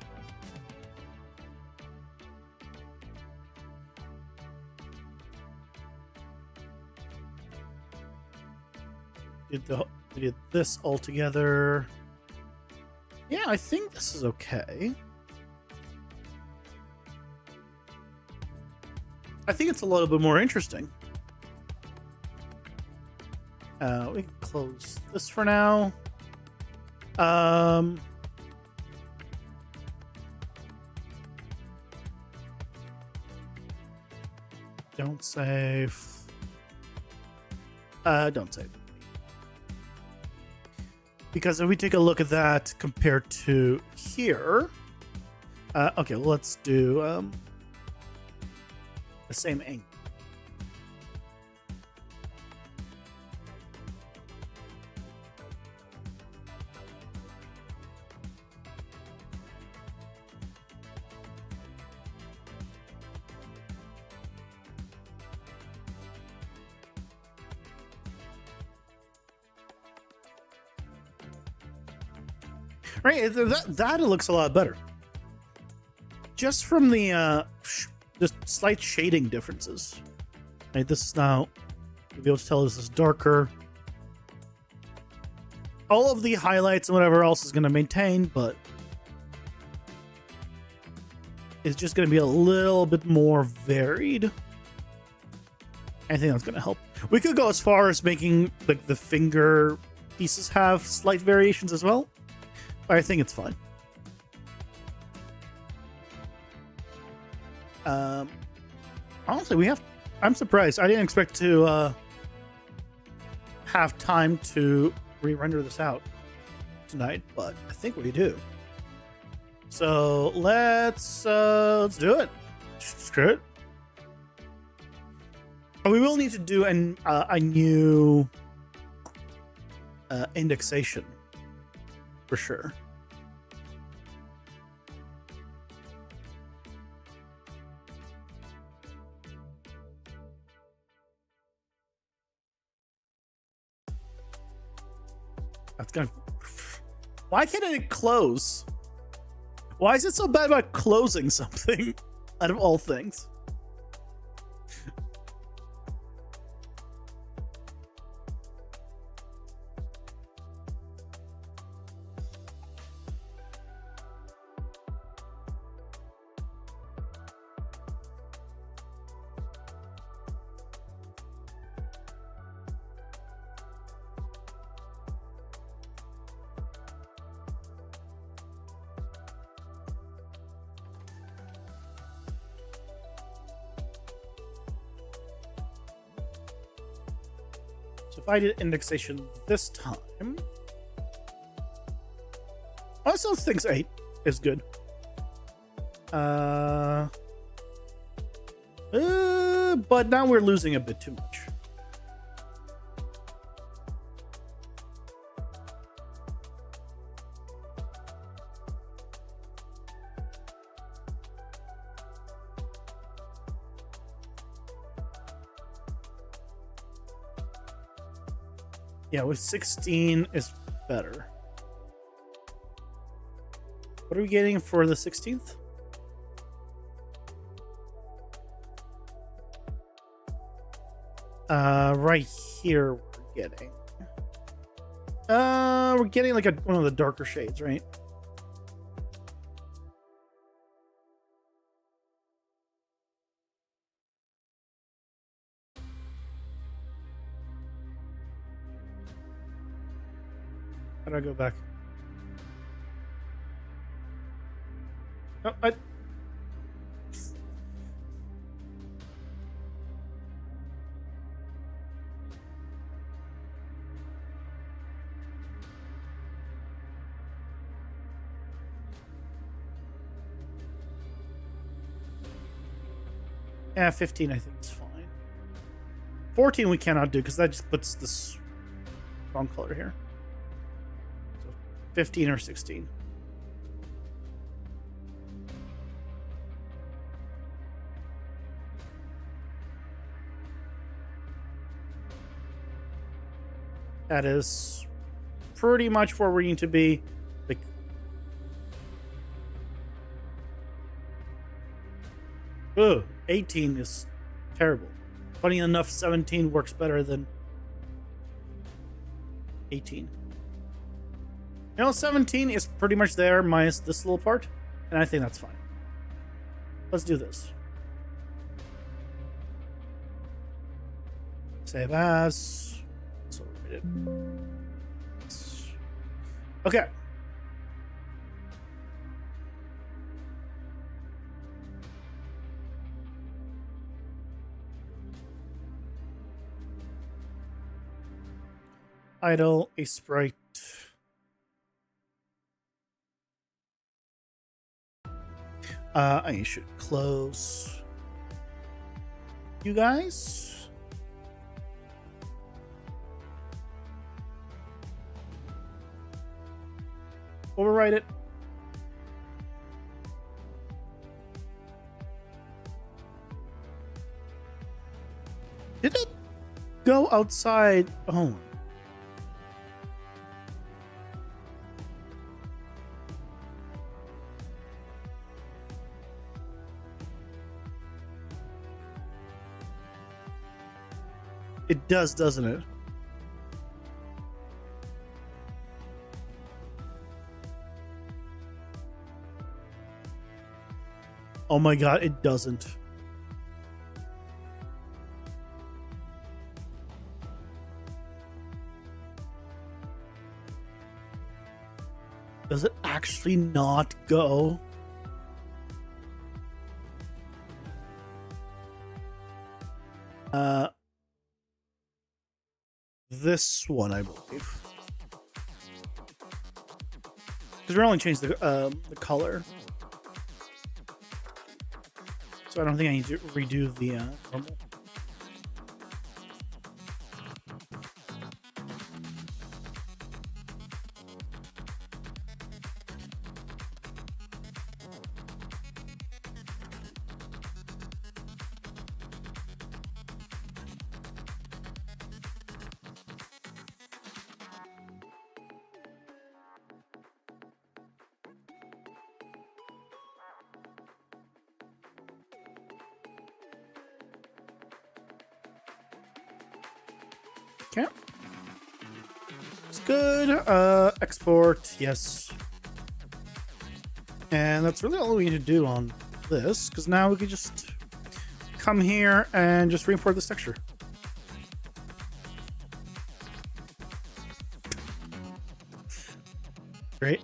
We did this all together. Yeah, I think this is okay. I think it's a little bit more interesting. We can close this for now. Don't save. Don't save. Because if we take a look at that compared to here, okay, let's do the same angle. Right, that looks a lot better. Just from the just slight shading differences. Right, this is now you'll be able to tell this is darker. All of the highlights and whatever else is going to maintain, but it's just going to be a little bit more varied. I think that's going to help. We could go as far as making like the finger pieces have slight variations as well. But I think it's fine. Honestly, I'm surprised. I didn't expect to have time to re-render this out tonight, but I think we do. So let's do it. Screw it. We will need to do a new indexation. For sure. That's gonna. Why can't it close? Why is it so bad about closing something? Out of all things. So if I did indexation this time, I still think 8 is good. But now we're losing a bit too much. Yeah, with 16 is better. What are we getting for the 16th? Right here we're getting like one of the darker shades, right? How do I go back? Oh, Yeah, 15 I think is fine. 14 we cannot do because that just puts this wrong color here. So 15 or 16. That is pretty much where we need to be. Like, ugh, 18 is terrible. Funny enough, 17 works better than 18. You know, 17 is pretty much there minus this little part, and I think that's fine. Let's do this. Save as. So read it. Okay. Idle a sprite. I should close you guys. Overwrite it. Did it go outside? Oh. It does, doesn't it? Oh my god, it doesn't. Does it actually not go? This one, I believe. Because we're only changed the color. So I don't think I need to redo the normal. Okay. It's good. Export, yes. And that's really all we need to do on this, because now we can just come here and just re-import this texture. Great.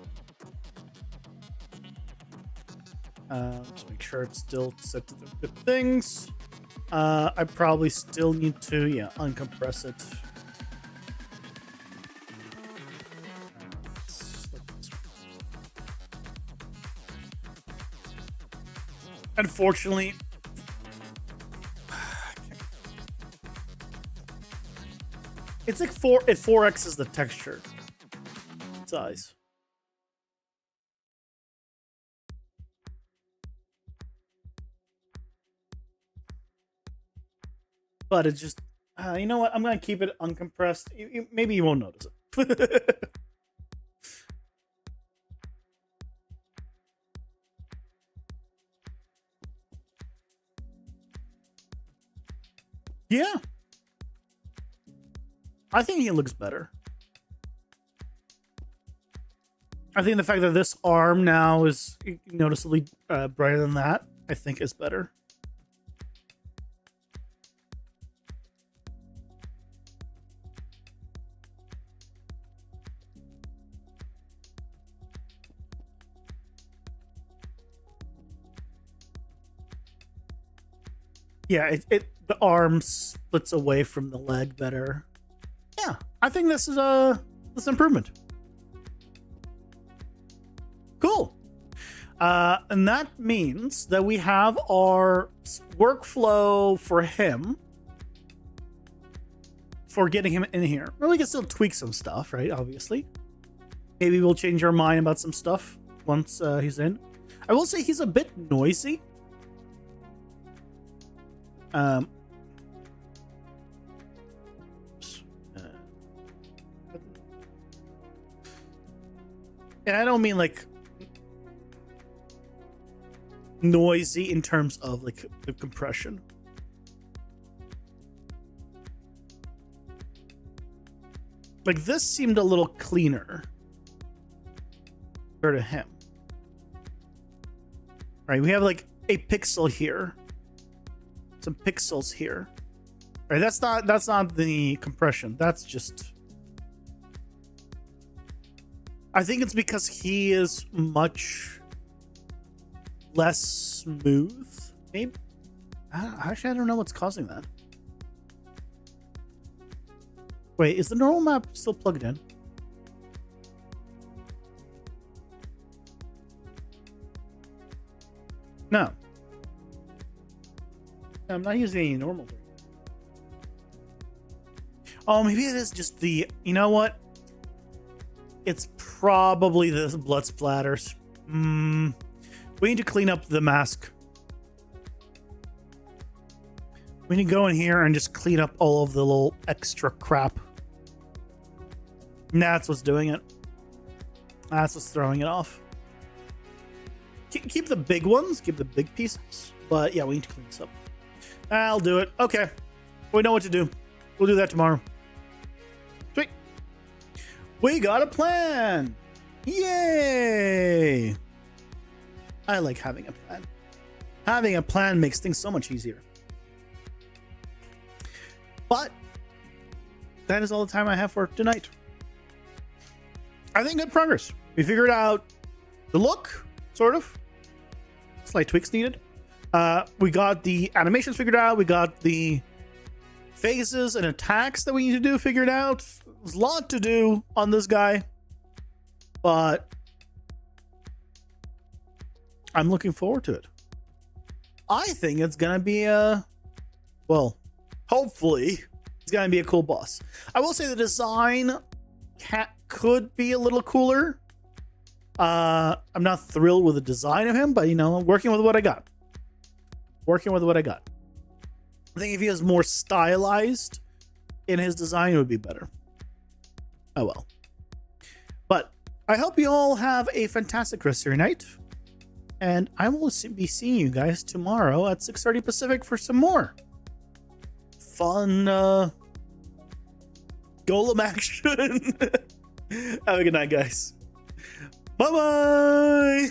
Just make sure it's still set to the good things. I probably still need to, uncompress it. Unfortunately, it's like 4x is the texture size. But it's just, you know what? I'm going to keep it uncompressed. Maybe you won't notice it. Yeah. I think he looks better. I think the fact that this arm now is noticeably brighter than that, I think is better. Yeah, the arm splits away from the leg better. Yeah, I think this is this improvement. Cool. And that means that we have our workflow for him for getting him in here. Well, we can still tweak some stuff, right? Obviously. Maybe we'll change our mind about some stuff once he's in. I will say he's a bit noisy. And I don't mean like noisy in terms of like the compression. Like this seemed a little cleaner compared to him. Right, we have like a pixel here, some pixels here. Right, that's not the compression. That's just. I think it's because he is much less smooth. Maybe. Actually, I don't know what's causing that. Wait, is the normal map still plugged in? No. I'm not using any normal. Oh, maybe it is just the... You know what? It's probably the blood splatters. We need to clean up the mask. We need to go in here and just clean up all of the little extra crap. And that's what's doing it. That's what's throwing it off. Keep the big ones. Keep the big pieces. But yeah, we need to clean this up. I'll do it. Okay. We know what to do. We'll do that tomorrow. Sweet. We got a plan. Yay. I like having a plan. Having a plan makes things so much easier. But that is all the time I have for tonight. I think good progress. We figured out the look, sort of. Slight tweaks needed. We got the animations figured out. We got the phases and attacks that we need to do figured out. There's a lot to do on this guy, but I'm looking forward to it. I think it's gonna be well, hopefully it's gonna be a cool boss. I will say the design could be a little cooler. I'm not thrilled with the design of him, but you know, I'm working with what I got. I think if he is more stylized in his design, it would be better. Oh well. But I hope you all have a fantastic rest of your night. And I will be seeing you guys tomorrow at 6:30 Pacific for some more fun golem action. Have a good night, guys. Bye-bye.